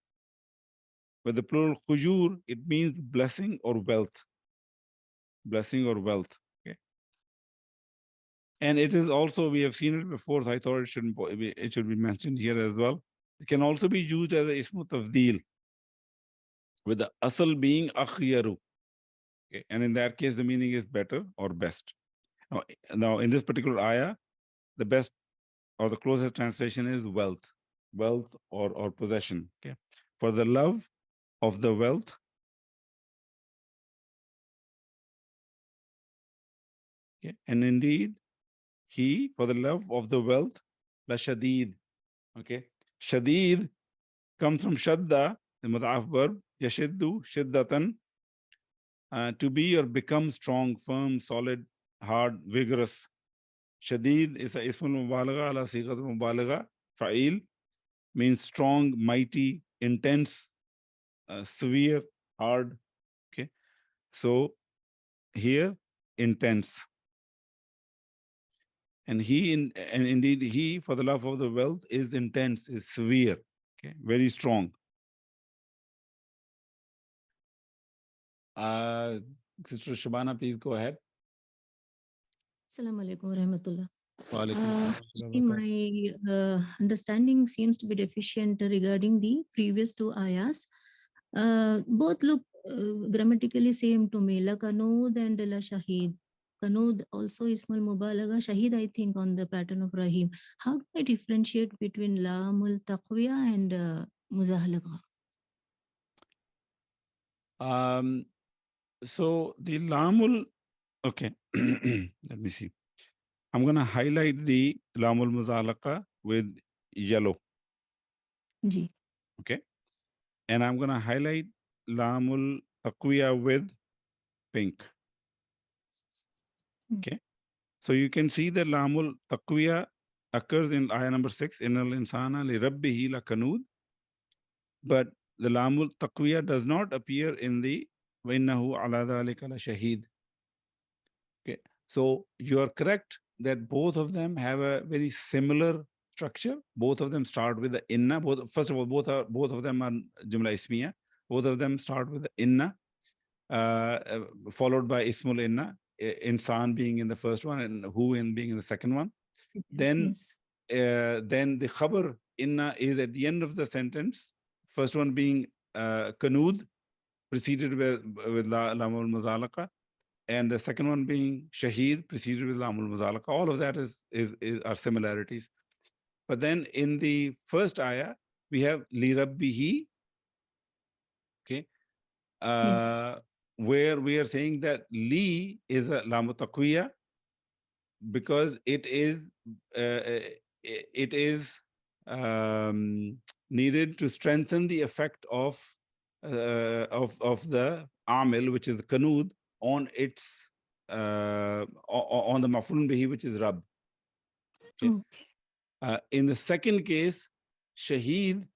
with the plural khujur, it means blessing or wealth. Blessing or wealth. Okay. And it is also, we have seen it before, so I thought it should be mentioned here as well. It can also be used as a ismu tafdeel, with the asal being akhyaru. Okay. And in that case, the meaning is better or best. Now in this particular ayah, the best or the closest translation is wealth, wealth or possession. Okay. For the love of the wealth, okay, and indeed, he, for the love of the wealth, la shadid. Okay. Shadid comes from shadda, the mud'af verb, yashiddu, shiddatan, to be or become strong, firm, solid, hard, vigorous. Shadid is a ismul mubalagha ala sighat mubalagha. Fa'il means strong, mighty, intense, severe, hard. Okay. So here, intense. And and indeed he, for the love of the wealth, is intense, is severe, okay, very strong. Sister Shabana, please go ahead. Assalamu alaikum warahmatullah. Wa alaikum My understanding seems to be deficient regarding the previous two ayahs. Both look grammatically same to me, la kanud and la shahid. Kanud also ismul mubalagha, shahid I think on the pattern of Rahim. How do I differentiate between lamul taqwiya and muzahalagha? So the lamul, okay, let me see. I'm going to highlight the lamul muzalaqa with yellow. Ji. Okay. And I'm going to highlight lamul taqwiya with pink. Okay. So you can see that lamul taqwiya occurs in ayah number 6, innal insana li rabbihi lakanud. But the lamul taqwiya does not appear in the وَإِنَّهُ عَلَى ذَلِكَ لَشَهِيدٌ. Okay. So you are correct that both of them have a very similar structure. Both of them start with the inna. First of all, both of them are jumla ismiya. Both of them start with the inna, followed by ismul inna, insan being in the first one and hu being in the second one. Then, then the khabar inna is at the end of the sentence. First one being kanud, preceded with lamul muzalaqa, and the second one being shaheed, preceded with lamul muzalaqa. All of that are similarities. But then in the first ayah, we have li rabbihi, okay, where we are saying that li is a lamul taqwiya because it is needed to strengthen the effect of the amil, which is kanud, on its on the maf'ulun bihi, which is rab. Okay. In the second case, shaheed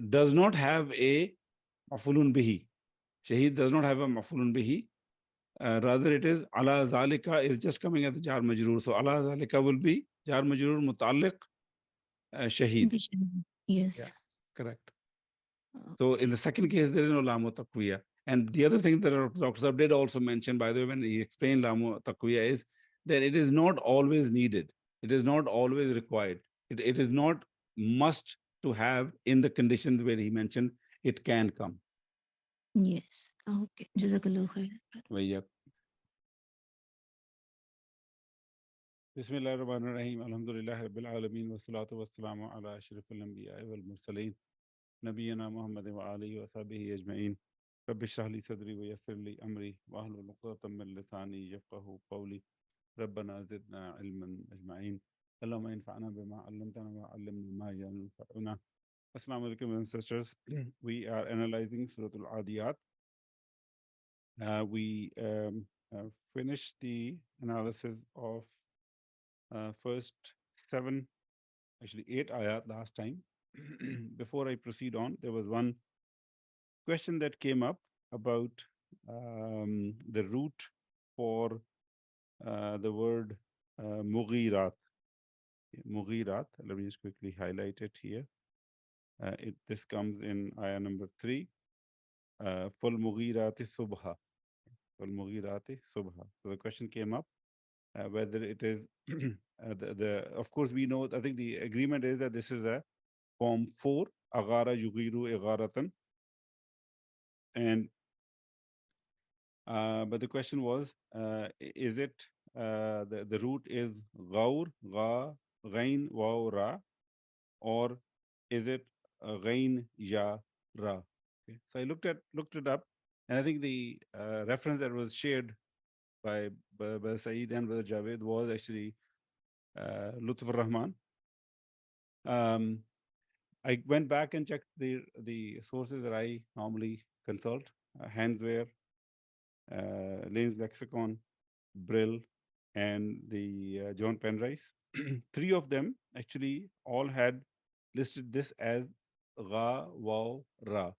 does not have a maf'ulun bihi. Shaheed does not have a maf'ulun bihi. Rather it is ala zalika is just coming as the jar majroor. So ala zalika will be jar majroor muta'alliq shaheed. Yes. Correct. So in the second case, there is no lamu taqwiya. And the other thing that Dr. Saab did also mention, by the way, when he explained lamu taqwiya, is that it is not always needed. It is not always required. It is not must to have in the conditions where he mentioned it can come. Yes. Okay. Jazakallah khair. بسم الله الرحمن الرحيم الحمد لله رب العالمين والصلاة والسلام على أشرف الأنبياء والمرسلين نبينا محمد وآله وصحبه أجمعين رب اشرح لي صدري ويسر لي أمري واحلل عقدة من لساني يفقهوا قولي ربنا زدنا علما أجمعين اللهم انفعنا بما علمتنا وعلمنا ما ينفعنا. Assalamu alaikum and sisters. We are analyzing Surat-al-Aadiyat. We finished the analysis of first 8 ayat last time. Before I proceed on, there was one question that came up about the root for the word mughirat. Mughirat, let me just quickly highlight it here. This comes in ayah number 3. Fal mughirati subha. Fal mughirati subha. So the question came up whether it is of course we know, I think the agreement is that this is a form 4, agara yughiru igharatan, and but the question was is it the root is gaur, ga, ghain, waw, ra, or is it ghain, ya, ra? Okay. So I looked it up, and I think the reference that was shared by Saeed and Brother Javed was actually Lutf ar-Rahman. I went back and checked the sources that I normally consult: Hanswehr, Lane's Lexicon, Brill, and the John Penrice. 3 of them actually all had listed this as Ra, Waw, Ra.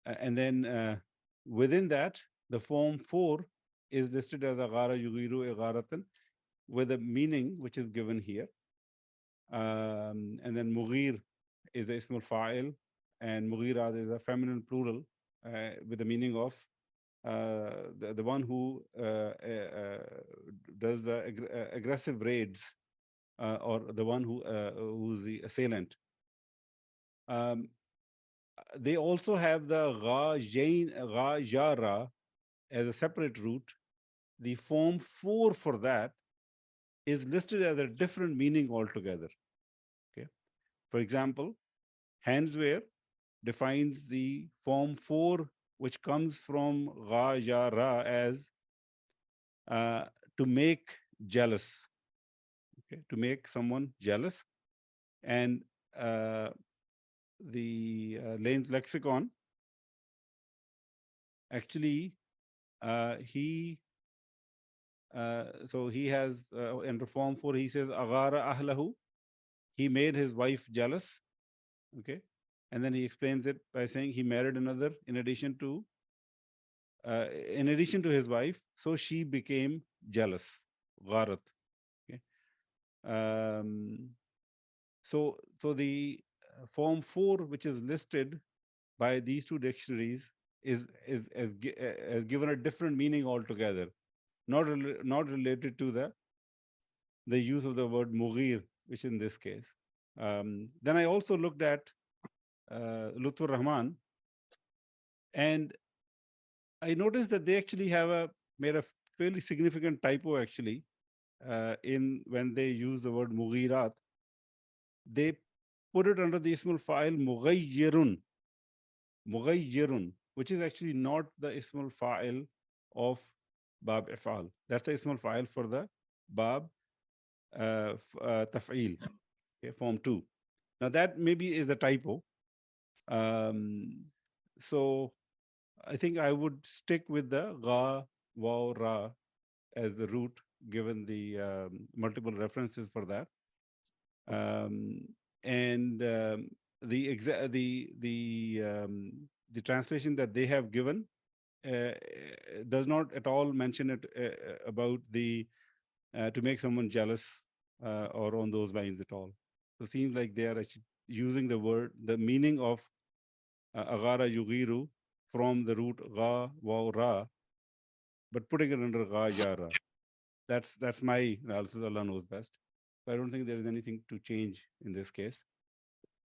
And then within that, the form 4 is listed as Agara Yugiru Igaratan with a meaning which is given here. And then Mughir is the Ismul Fa'il, and Mughirat is a feminine plural with the meaning of the one who does the aggressive raids, or the one who's the assailant. They also have the Gha Jara as a separate root. The form 4 for that is listed as a different meaning altogether. Okay. For example, Hanswehr defines the form 4, which comes from Gha Jara, as to make jealous. Okay, to make someone jealous. And the Lane's Lexicon, actually, he has in Reform 4, he says, Agara ahlahu, he made his wife jealous. Okay. And then he explains it by saying he married another in addition to his wife, so she became jealous. Gharat. Okay. So the form 4, which is listed by these 2 dictionaries, is given a different meaning altogether, not related to the use of the word mughir, which in this case. Then I also looked at Lutf ar-Rahman, and I noticed that they actually made a fairly significant typo actually in when they use the word mughirat. They put it under the Ismul Fa'il Mughayyirun, which is actually not the Ismul Fa'il of Bab If'al. That's the Ismul Fa'il for the Bab Taf'il, okay, form 2. Now that maybe is a typo. So I think I would stick with the Gha, Waw, Ra as the root, given the multiple references for that. The translation that they have given does not at all mention it about the to make someone jealous or on those lines at all. So it seems like they are actually using the word, the meaning of agara yugiru from the root ga wa ra, but putting it under ga yara. That's my analysis. Allah knows best. So I don't think there is anything to change in this case.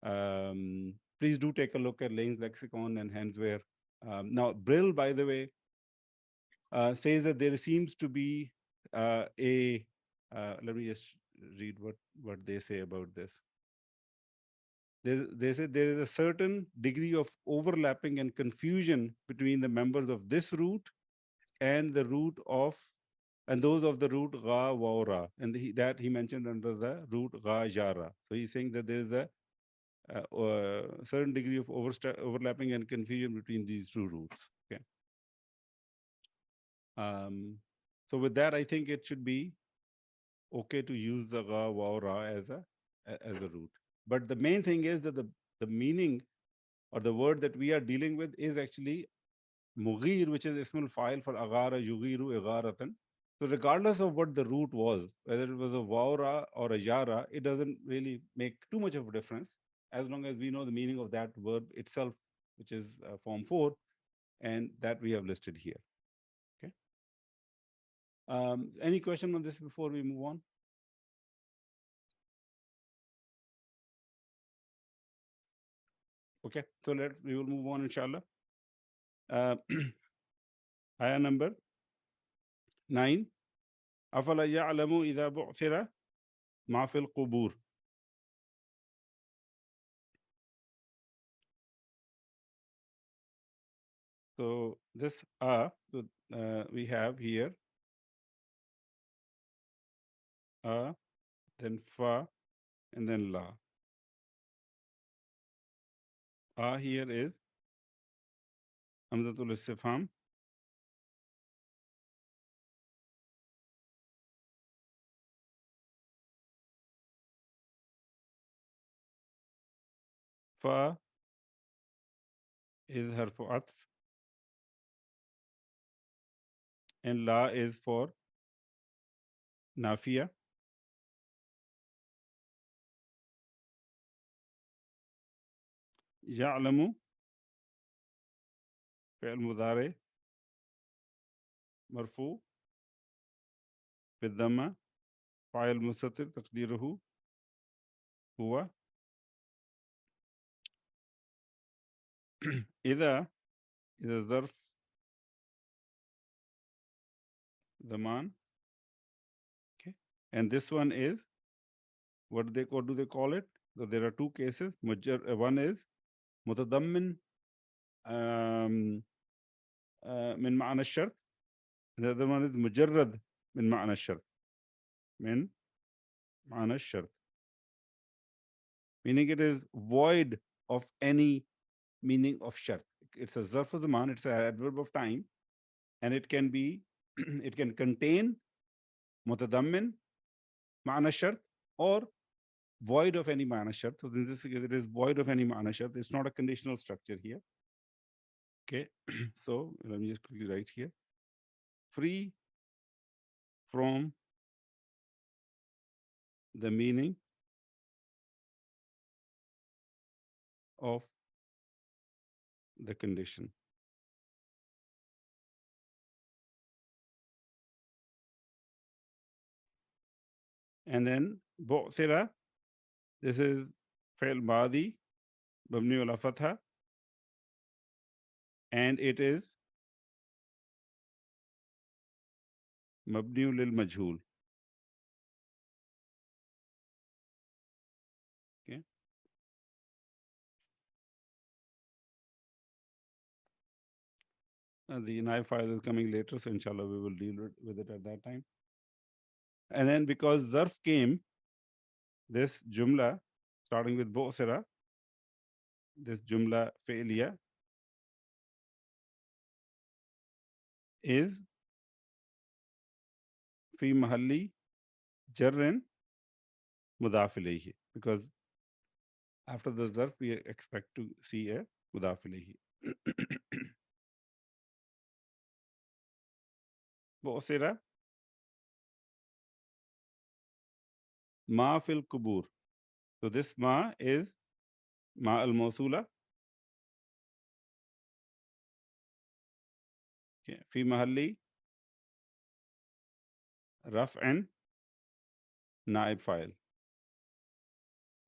Please do take a look at Lane's lexicon and Hanswear. Now, Brill, by the way, says that there seems to be let me just read what they say about this. They say there is a certain degree of overlapping and confusion between the members of this root and the root of, and those of the root ga waura, and that he mentioned under the root ga jara. So he's saying that there is a certain degree of overlapping and confusion between these two roots. Okay. So with that, I think it should be okay to use the ga wa ra as a root. But the main thing is that the meaning or the word that we are dealing with is actually mughir, which is ismul file for agara yugiru igaratan. So regardless of what the root was, whether it was a waura or a yara, it doesn't really make too much of a difference as long as we know the meaning of that verb itself, which is form 4, and that we have listed here. Okay. Any question on this before we move on? Okay, so we will move on, inshallah. Ayah number 9. أفلا يعلم إذا بعثر ما في القبور. So this we have here then fa, and then la. Here is Hamzatul Istifham. Fa is harfu atf, and la is for nafiya. يعلم فعل مضارع مرفوع بالضمة فاعل مستتر تقديره هو. إذا ظرف زمان. Okay, and this one is what do they call it? So there are two cases. One is متضمن من معنى الشرط. The other one is مجرد من معنى الشرط. من معنى الشرط, meaning it is void of any meaning of shart. It's a zarf zaman, it's an adverb of time, and it can be it can contain mutadammin ma'ana shart or void of any ma'ana shart. So in this case it is void of any ma'ana shart. It's not a conditional structure here. Okay, so let me just quickly write here. Free from the meaning of the condition. And then bu'thira, this is fi'l madi mabni ala fatha, and it is mabni lil majhul. Okay. The NI file is coming later, so inshallah we will deal with it at that time. And then because zarf came, this jumla starting with bu'sira, this jumla fi'liya is fi mahalli jarrin mudaf ilayhi, because after the zarf we expect to see a mudaf ilayhi. bu'sira ma fil kubur. So this ma is ma al-mawsula. Okay. Fi mahalli raf'an naib fa'il.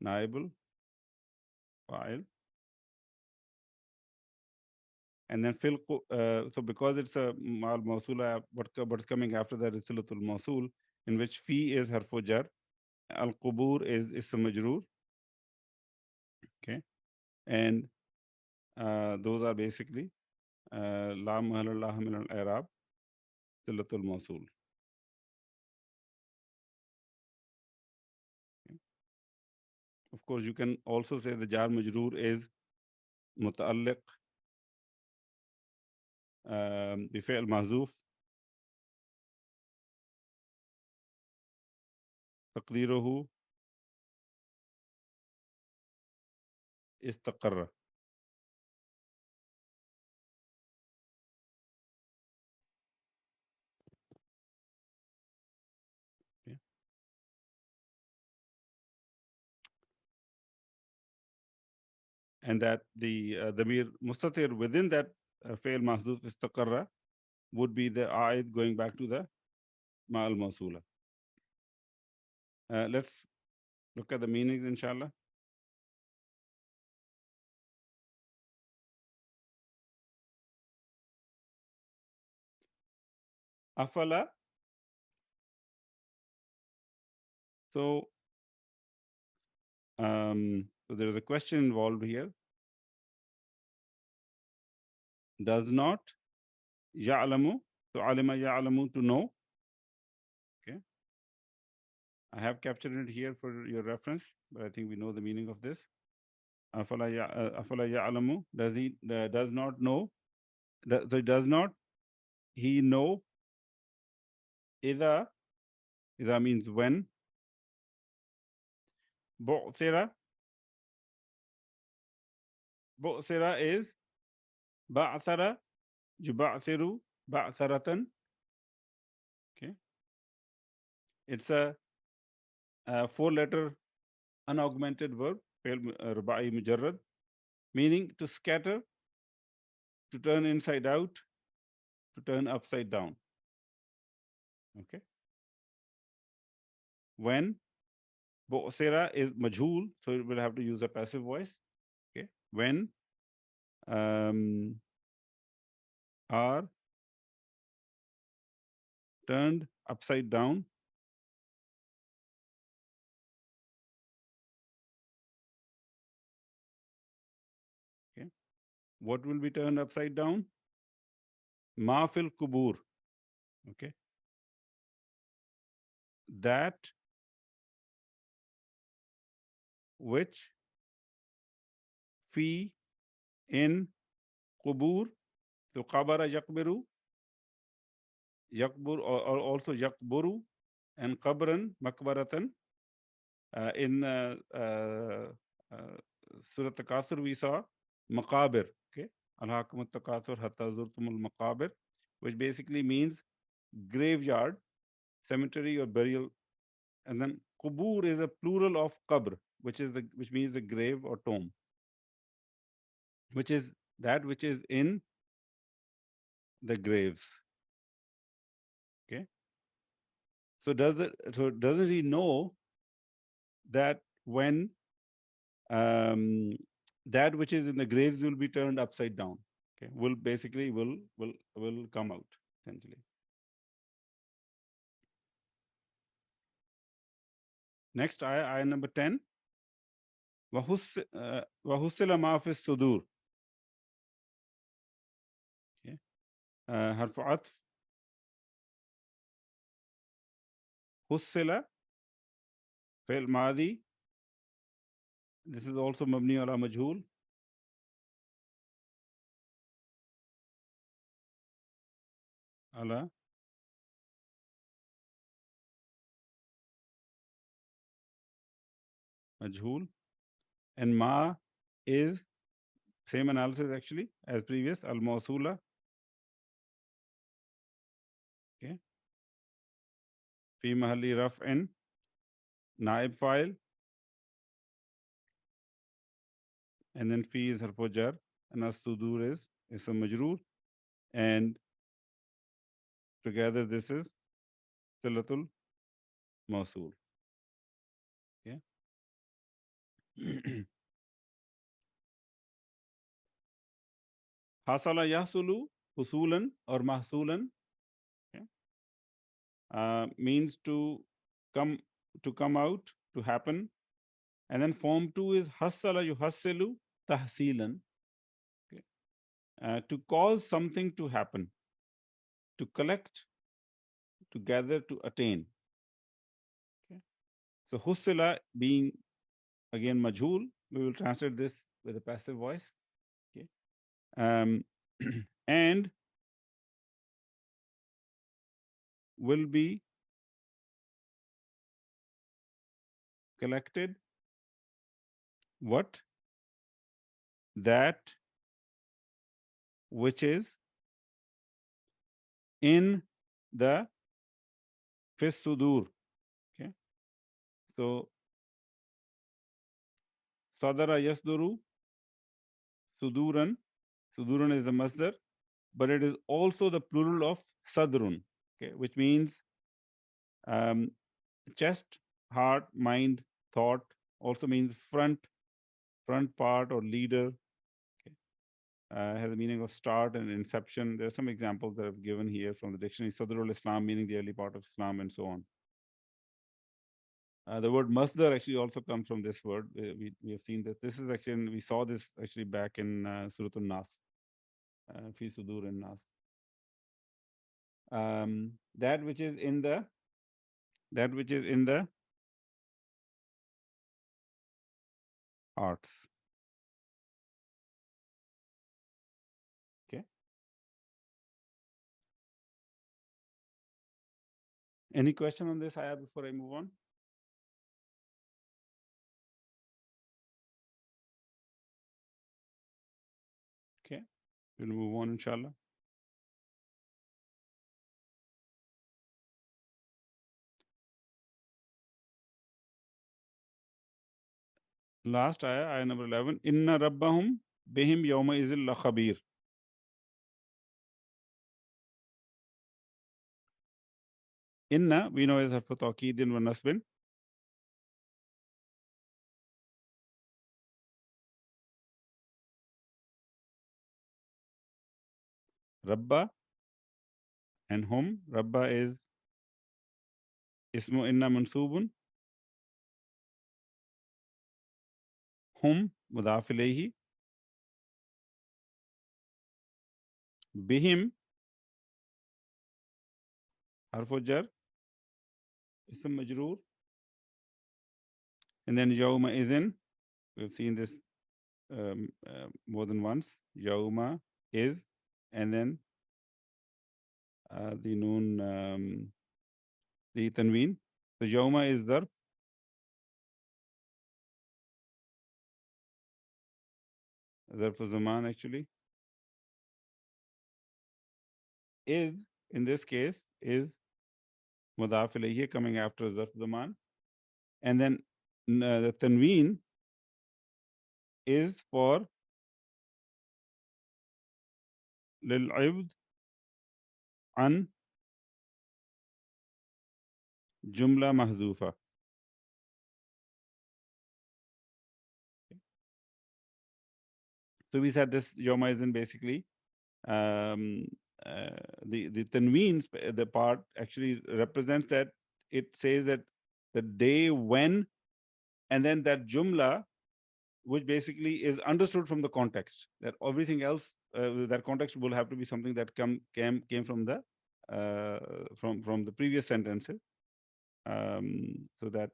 Naibul fa'il. And then so because it's a mal mawsula, what's coming after that is silatul mawsul, in which fi is harfu jar, al qubur is ism majroor. Okay, and those are basically la mahalla laha min al i'rab, silatul mawsul. Okay. Of course, you can also say the jar majroor is muta'alliq بفعل محذوف تقديره استقر. Okay. And that the damir mustatir within that fi'l mahzuf istaqarra would be the a'id going back to the ma'al mawsula. Let's look at the meanings, inshallah. Afala. So there is a question involved here. Does not ya'lamu, so alima ya'lamu, to know. Okay. I have captured it here for your reference, but I think we know the meaning of this. Afala ya'lamu, does not know, so does not he know? Idha means when. Bu'thira is ba'thara, yuba'thiru, ba'tharatan. Okay. It's a 4-letter unaugmented verb, ruba'i mujarrad, meaning to scatter, to turn inside out, to turn upside down. Okay. When bu'thira is majhul, so it will have to use a passive voice. Okay. When are turned upside down. Okay. What will be turned upside down? Ma fil kubur. Okay. That which fi in kubur. So qabara yakbiru. Yakbur or also yakburu and qabran makbaratan. In Surat-al-Aadiyat we saw maqabir. Okay. Al-hakum at-takathur hatta zurtumul maqabir, which basically means graveyard, cemetery or burial. And then qubur is a plural of qabr, which means the grave or tomb, which is that which is in the graves. Okay. So doesn't he know that when that which is in the graves will be turned upside down? Okay, will come out essentially. Next ayah number 10. Wahussila ma fi sudur. Okay. Harfu atf. Hussila fi'l madi. This is also mabni ala majhul. Ala majhul. And ma is same analysis actually as previous, al-mawsula. Okay. في محل رفع نائب فاعل, and then fi is harf jar, and as-sudur is ism majroor, and together this is silatul mawsul. Okay. Hasala yahsulu, husulan or mahsulan, okay, means to come out, to happen. And then form 2 is hasala yuhassilu tahsilan, okay, to cause something to happen, to collect, to gather, to attain. Okay. So hussila being again majhul, we will translate this with a passive voice. Okay. And will be collected what? That which is in the sudur. Okay. So sadara yasduru, suduran. Suduran is the masdar, but it is also the plural of sadrun, okay, which means chest, heart, mind, thought, also means front part or leader. Okay. Has a meaning of start and inception. There are some examples that I've given here from the dictionary. Sadrul Islam, meaning the early part of Islam, and so on. The word masdar actually also comes from this word. We have seen that. This is actually, we saw this actually back in Surat-al-Nas, fi sudur and nas. That which is in the hearts. Okay. Any question on this, Ayah, before I move on? Okay, we'll move on, inshallah. Last ayah, ayah number 11. Inna rabbahum bihim yawma izil la khabir. Inna, we know is harfu tawqidin wa nasbin. Rabba and hum. Rabba is ismu inna mansubun. Hum mudaf ilayhi. Bihim harfu jar, ism majroor. And then yawma izin. We've seen this more than once. Yawma is, and then the noon, the tanween. So yawma is zarf. Zarf zaman actually. Is, in this case, is mudaf ilayhi, coming after zarf zaman. And then the tanween is for lil-ibd an jumla mahzufa. So we said this yawma is in basically the tanween, the part actually represents that it says that the day when, and then that jumla, which basically is understood from the context, that everything else, that context will have to be something that came from the from the previous sentences. So that,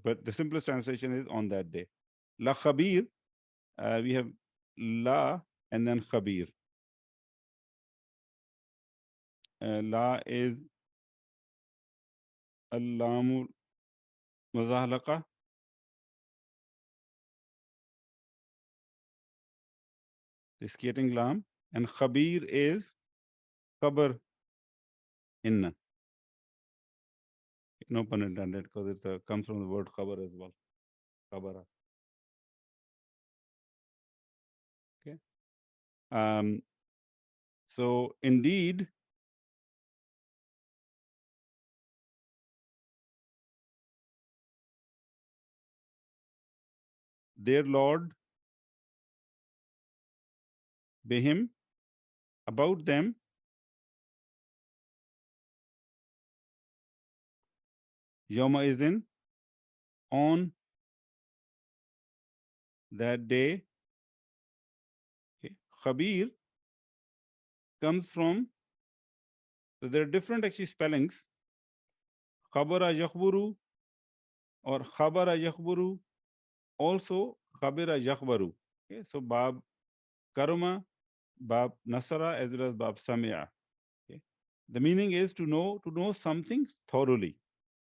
but the simplest translation is on that day. La khabir, we have la and then khabir. La is al-lamu muzahlaqa. The skating lam, and khabir is khabar inna. No pun intended, because it comes from the word khabar as well. Khabara. Okay. So indeed, their Lord, bihim, about them, Yawma izin, on that day. Okay. Khabir comes from, so there are different actually spellings. Khabara yakhburu or khabara yakhburu, also khabira yakhbaru. Okay. So bab karma, bab nasara, as well as bab samia. Okay. The meaning is to know something thoroughly.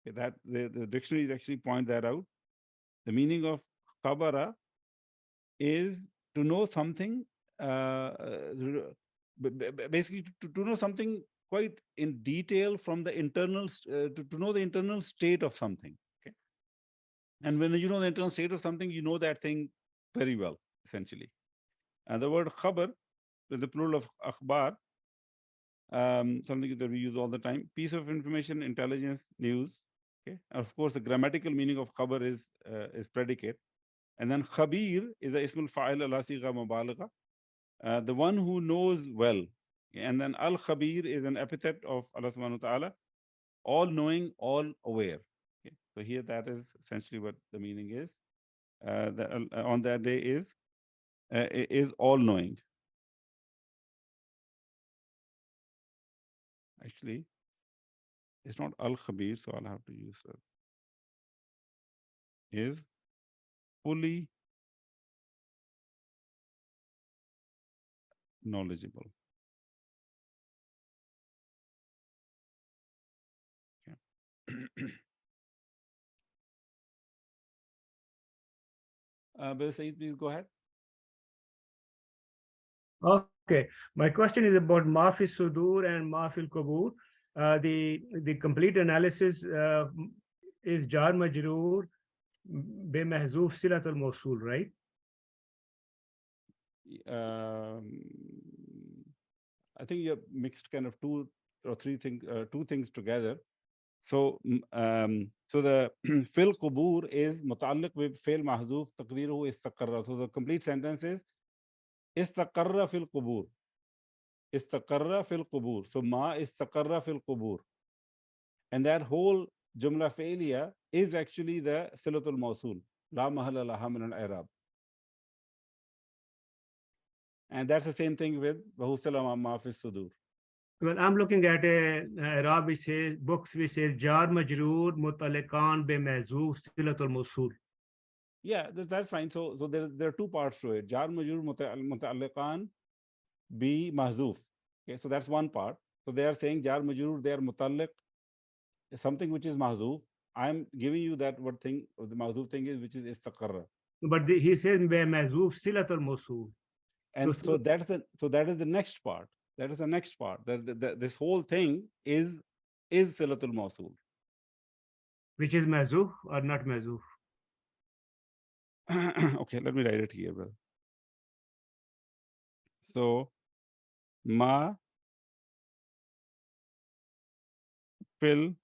Okay. That the dictionaries actually point that out. The meaning of khabara is to know something, basically to know something quite in detail from the internal, to know the internal state of something. Okay. And when you know the internal state of something, you know that thing very well, essentially. And the word khabar, with the plural of akhbar, something that we use all the time, piece of information, intelligence, news. Okay. And of course, the grammatical meaning of khabar is predicate. And then khabir is a ismul fa'il ala sigha mubalagha, the one who knows well. And then al-khabir is an epithet of Allah subhanahu wa ta'ala, all knowing, all aware. Okay. So here that is essentially what the meaning is. On that day is all knowing. Actually, it's not al-khabir, so I'll have to use is fully knowledgeable. Okay. Brother Saeed, please go ahead. Okay, my question is about Mafi Sudur and Mafil Kubur. The complete analysis is Jar Majroor be Mahzoof Silatul Mawsul, right? I think you have mixed kind of two things together. So the fil qubur is muta'alliq with fil mahzoof taqdiruhu istaqarra. So the complete sentence is istaqarra fil qubur. Istaqarra fil qubur. So ma istaqarra fil qubur. And that whole jumla fi'liya is actually the silatul mawsul. La mahala laha min al-i'rab. And that's the same thing with Bahusala ma fi sudur. Well, I'm looking at a Arab which says, books which says Jar Majroor Mutalikan be Mahzoof Silatul Mawsul. Yeah, that's fine. So there are two parts to it. Jar majrur muta'alliqan bi mahzuf. Okay, so that's one part. So they are saying jar majrur, they are muta'alliq, something which is mahzuf. I'm giving you that what thing, the mahzuf thing is, which is istaqarra. But he says be Mahzoof Silatul Mawsul. And so that is the next part. That is the next part. This whole thing is silatul mawsul. Which is Mahzoof or not Mahzoof? Okay, let me write it here, brother. So ma fil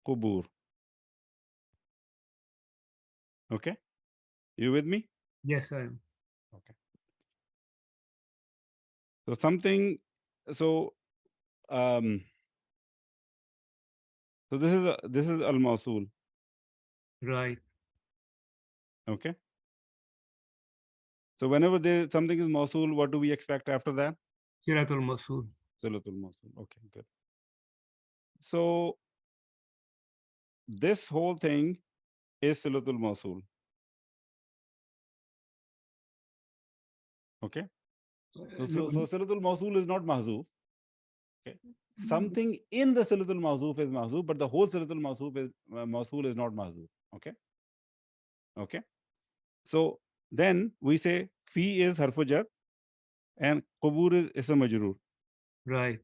qubur. Okay, you with me? Yes, I am. Okay. So something. So this is al mawsul. Right. Okay. So whenever something is mawsul, what do we expect after that? Silatul Mawsul. Silatul mawsul. Okay, good. So this whole thing is silatul mawsul. Okay. So silatul mawsul is not mahzuf. Okay. Something in the silatul mawzuf is mahzuf, but the whole silatul mawsul is not mahzuf. Okay. Okay. So then we say fi is harfu jar and qubur is ism majrur. Right.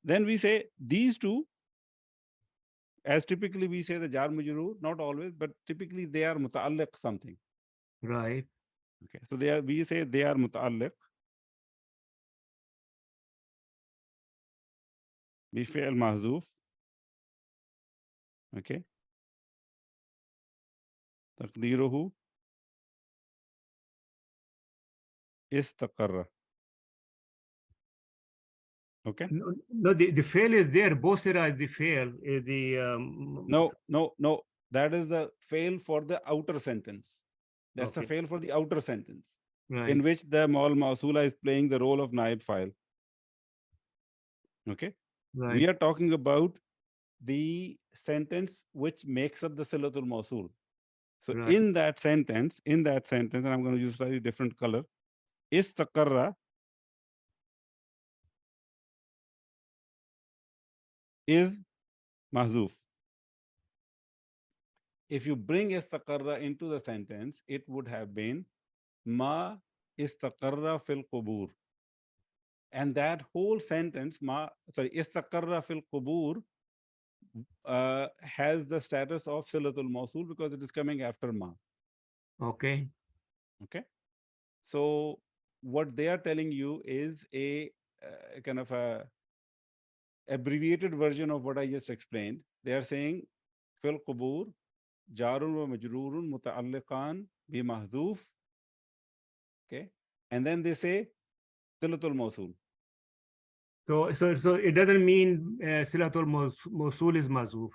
Then we say these two, as typically we say the jar majroor, not always, but typically they are muta'alliq something. Right. Okay, so they are, we say they are muta'alliq bi fi'l mahzuf. Okay, taqdiruhu istaqarra. Okay. No, the fail is there. Bosira is the fail. Is the No. That is the fail for the outer sentence. That's the Okay. fail for the outer sentence, Right. in which the Maul Mausula is playing the role of naib file. Okay. Right. We are talking about the sentence which makes up the Silatul Mausul. So Right. in that sentence, and I'm going to use slightly different color, istaqarra is mahzuf. If you bring istaqarra into the sentence, it would have been ma istaqarra fil qubur. And that whole sentence, istaqarra fil qubur, has the status of Silatul Mausul because it is coming after ma. Okay. Okay. So what they are telling you is a kind of a abbreviated version of what I just explained. They are saying fil qubur jarun wa majrurun muta'alliqan bi mahzuf. Okay. And then they say Silatul Mausul. So it doesn't mean Silatul Mausul is mazuf.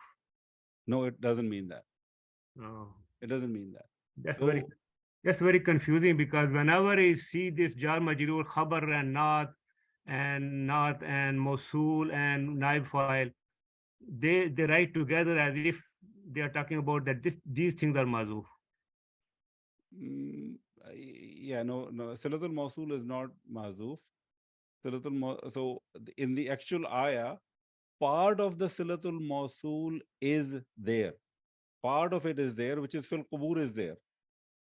No, it doesn't mean that. Oh. It doesn't mean that. That's very confusing, because whenever I see this jar majroor, khabar and naat and mausul and naib file, they write together as if they are talking about that these things are mazuf. Yeah, no. Silatul Mausul is not mahzuf. So in the actual ayah, part of the Silatul Mausul is there. Part of it is there, which is fil qubur is there.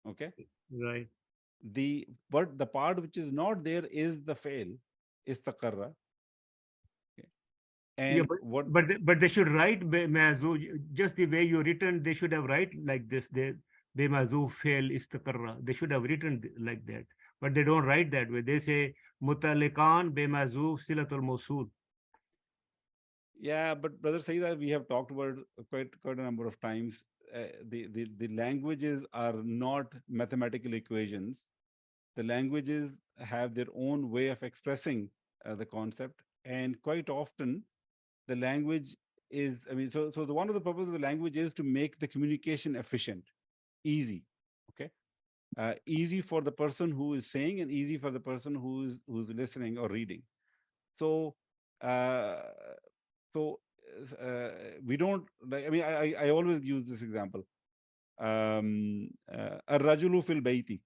Okay. Right. But the part which is not there is the fail, istaqarra. Okay. And yeah, but they should write just the way you written. They should have write like this. They mazuf fail istaqarra. They should have written like that, but they don't write that way. They say mutalikan be mazuf silatul mausul. Yeah, but Brother Sayyida, we have talked about quite a number of times. The languages are not mathematical equations. The languages have their own way of expressing the concept, and quite often the language is, one of the purposes of the language is to make the communication efficient, easy. Okay. Easy for the person who is saying and easy for the person who's listening or reading. So we don't like, I always use this example. Ar-rajulu fil bayti.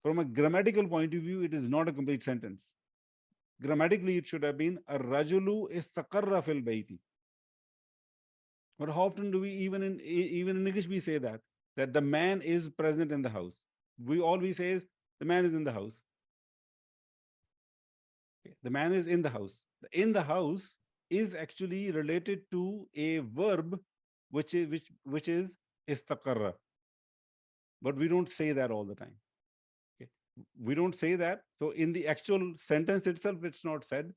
From a grammatical point of view, it is not a complete sentence. Grammatically, it should have been ar-rajulu istaqarra fil bayti. But how often do we, even in English, we say that the man is present in the house. We always say the man is in the house. Okay. The man is in the house. In the house is actually related to a verb which is istaqarra. But we don't say that all the time. Okay. We don't say that. So in the actual sentence itself, it's not said.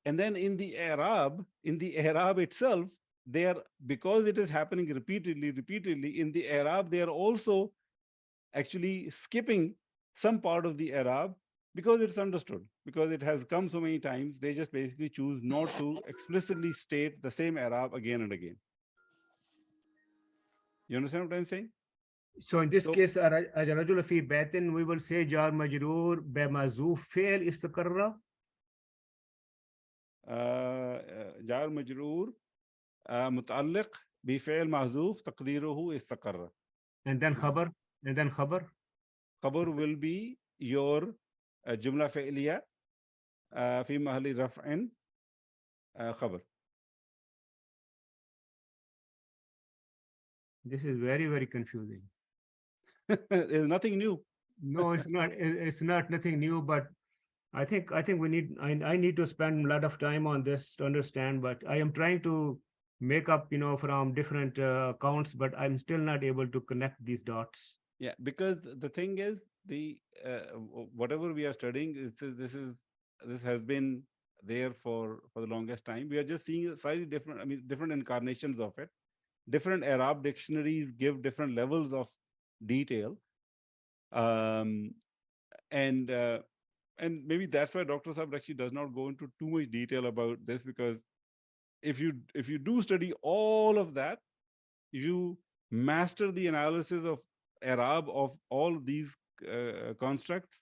And then in the i'rab itself, they are, because it is happening repeatedly in the i'rab, they are also actually skipping some part of the i'rab because it's understood, because it has come so many times. They just basically choose not to explicitly state the same i'rab again and again. You understand what I'm saying? So in this case, ar-rajulu fi baytin, we will say jar majroor be mazuf fail istaqarra. jar majroor muta'alliq bi fi'l mahzuf taqdiruhu istaqarra. And then khabar. Khabar will be your jumla fi'liya fi mahalli raf'in khabar. This is very, very confusing. There's nothing new. No, it's not. It's not nothing new, but I think we need, I need to spend a lot of time on this to understand, but I am trying to make up, you know, from different accounts, but I'm still not able to connect these dots. Yeah, because the thing is, the whatever we are studying, this has been there for the longest time. We are just seeing slightly different, I mean, different incarnations of it. Different Arab dictionaries give different levels of detail, and maybe that's why Dr. Saab actually does not go into too much detail about this, because if you do study all of that, you master the analysis of Arab of all these constructs,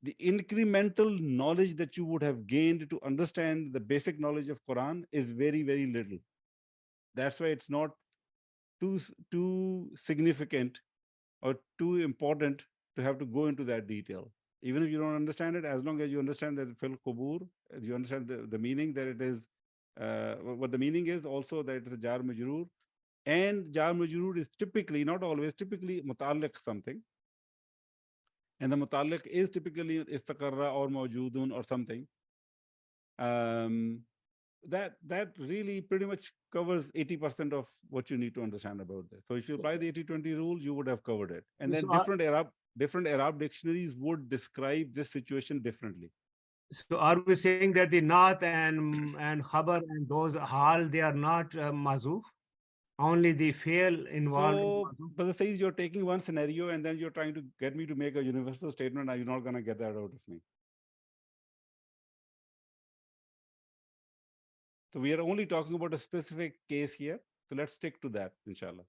the incremental knowledge that you would have gained to understand the basic knowledge of Quran is very, very little. That's why it's not too significant or too important to have to go into that detail. Even if you don't understand it, as long as you understand that fil qubur, you understand the meaning, that it is what the meaning is, also that it's a jar majroor. And jar majroor is typically, not always, typically muta'alliq something. And the muta'alliq is typically istaqarra or mawjoodun or something. That really pretty much covers 80% of what you need to understand about this. So if you apply the 80-20 rule, you would have covered it. And then different Arab dictionaries would describe this situation differently. So are we saying that the naat and khabar and those hal, they are not mazuf? Only the fail involved. So, but the says you're taking one scenario and then you're trying to get me to make a universal statement, and you're not going to get that out of me. So we are only talking about a specific case here. So let's stick to that, inshallah.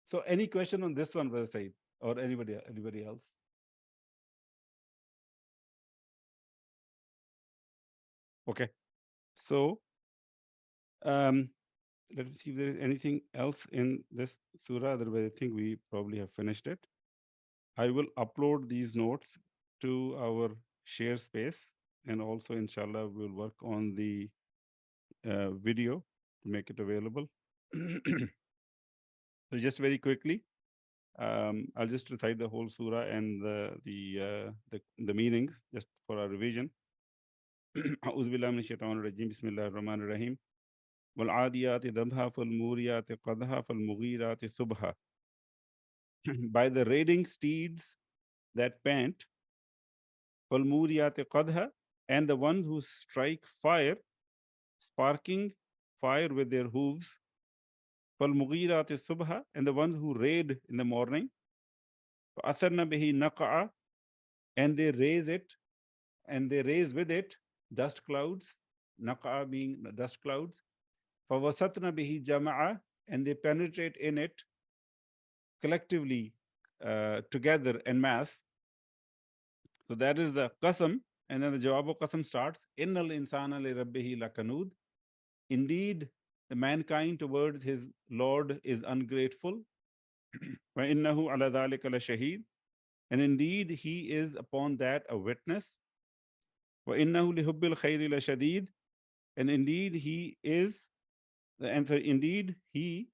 So any question on this one, Brother Said, or anybody else? Okay. So let me see if there is anything else in this surah. Otherwise, I think we probably have finished it. I will upload these notes to our share space, and also, inshallah, we'll work on the video to make it available. So just very quickly, I'll just recite the whole surah and the meanings just for our revision. أعوذ بالله من الشيطان الرجيم بسم الله الرحمن الرحيم والعاديات ضبحا فالموريات قدحا فالمغيرات صبحا. By the raiding steeds that pant, فالموريات قدحا, and the ones who strike fire, sparking fire with their hooves, فالمغيرات صبحا, and the ones who raid in the morning, فأثرن به نقعا, and they raise with it dust clouds, naqa being dust clouds, فَوَسَطْنَ بِهِ جَمَعًا, and they penetrate in it collectively, together en masse. So that is the qasam, and then the jawab qasam starts, إِنَّ الْإِنسَانَ لِرَبِّهِ لَكَنُودٍ. Indeed, the mankind towards his Lord is ungrateful. وَإِنَّهُ عَلَى ذَلِكَ لَشَهِيدٌ, and indeed he is upon that a witness. وَإِنَّهُ لِحُبِّ الْخَيْرِ لَشَدِيدٌ, and indeed he is, and indeed he,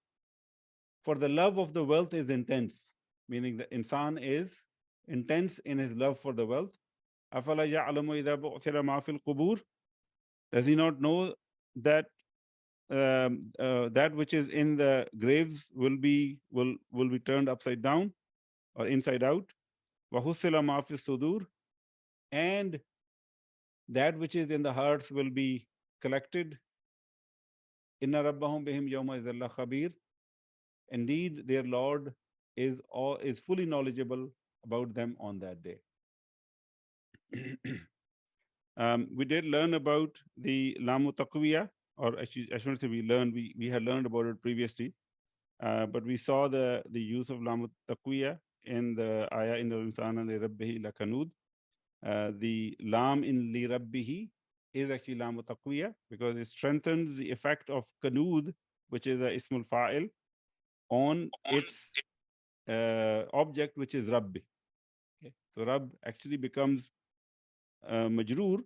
for the love of the wealth is intense, meaning the insan is intense in his love for the wealth. أَفَلَا يَعْلَمُ إِذَا بُعْثِرَ مَا فِي الْقُبُورِ, does he not know that that which is in the graves will be turned upside down or inside out? وَحُصِّلَ مَا فِي الصُّدُورِ, and that which is in the hearts will be collected. Inna rabbahum bihim yawma idhin lakhabir, indeed their Lord is fully knowledgeable about them on that day. We did learn about the lamu taqwiya, or actually I shouldn't say we had learned about it previously, but we saw the use of lamu taqwiya in the ayah in al-insana li rabbihi lakanud. The lam in li rabbihi is actually lamu taqwiya because it strengthens the effect of kanud, which is a ismul fa'il, on its object, which is Rabbi. Okay. So Rabb actually becomes majroor,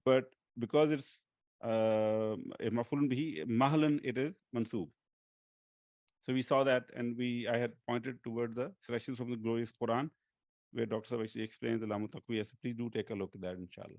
but because it's maf'ulun bihi, mahlan, it is mansoob. So we saw that, and I had pointed towards the selections from the glorious Quran, where Dr. Sahib actually explains the Lamu Taqwiyah. So please do take a look at that, inshallah.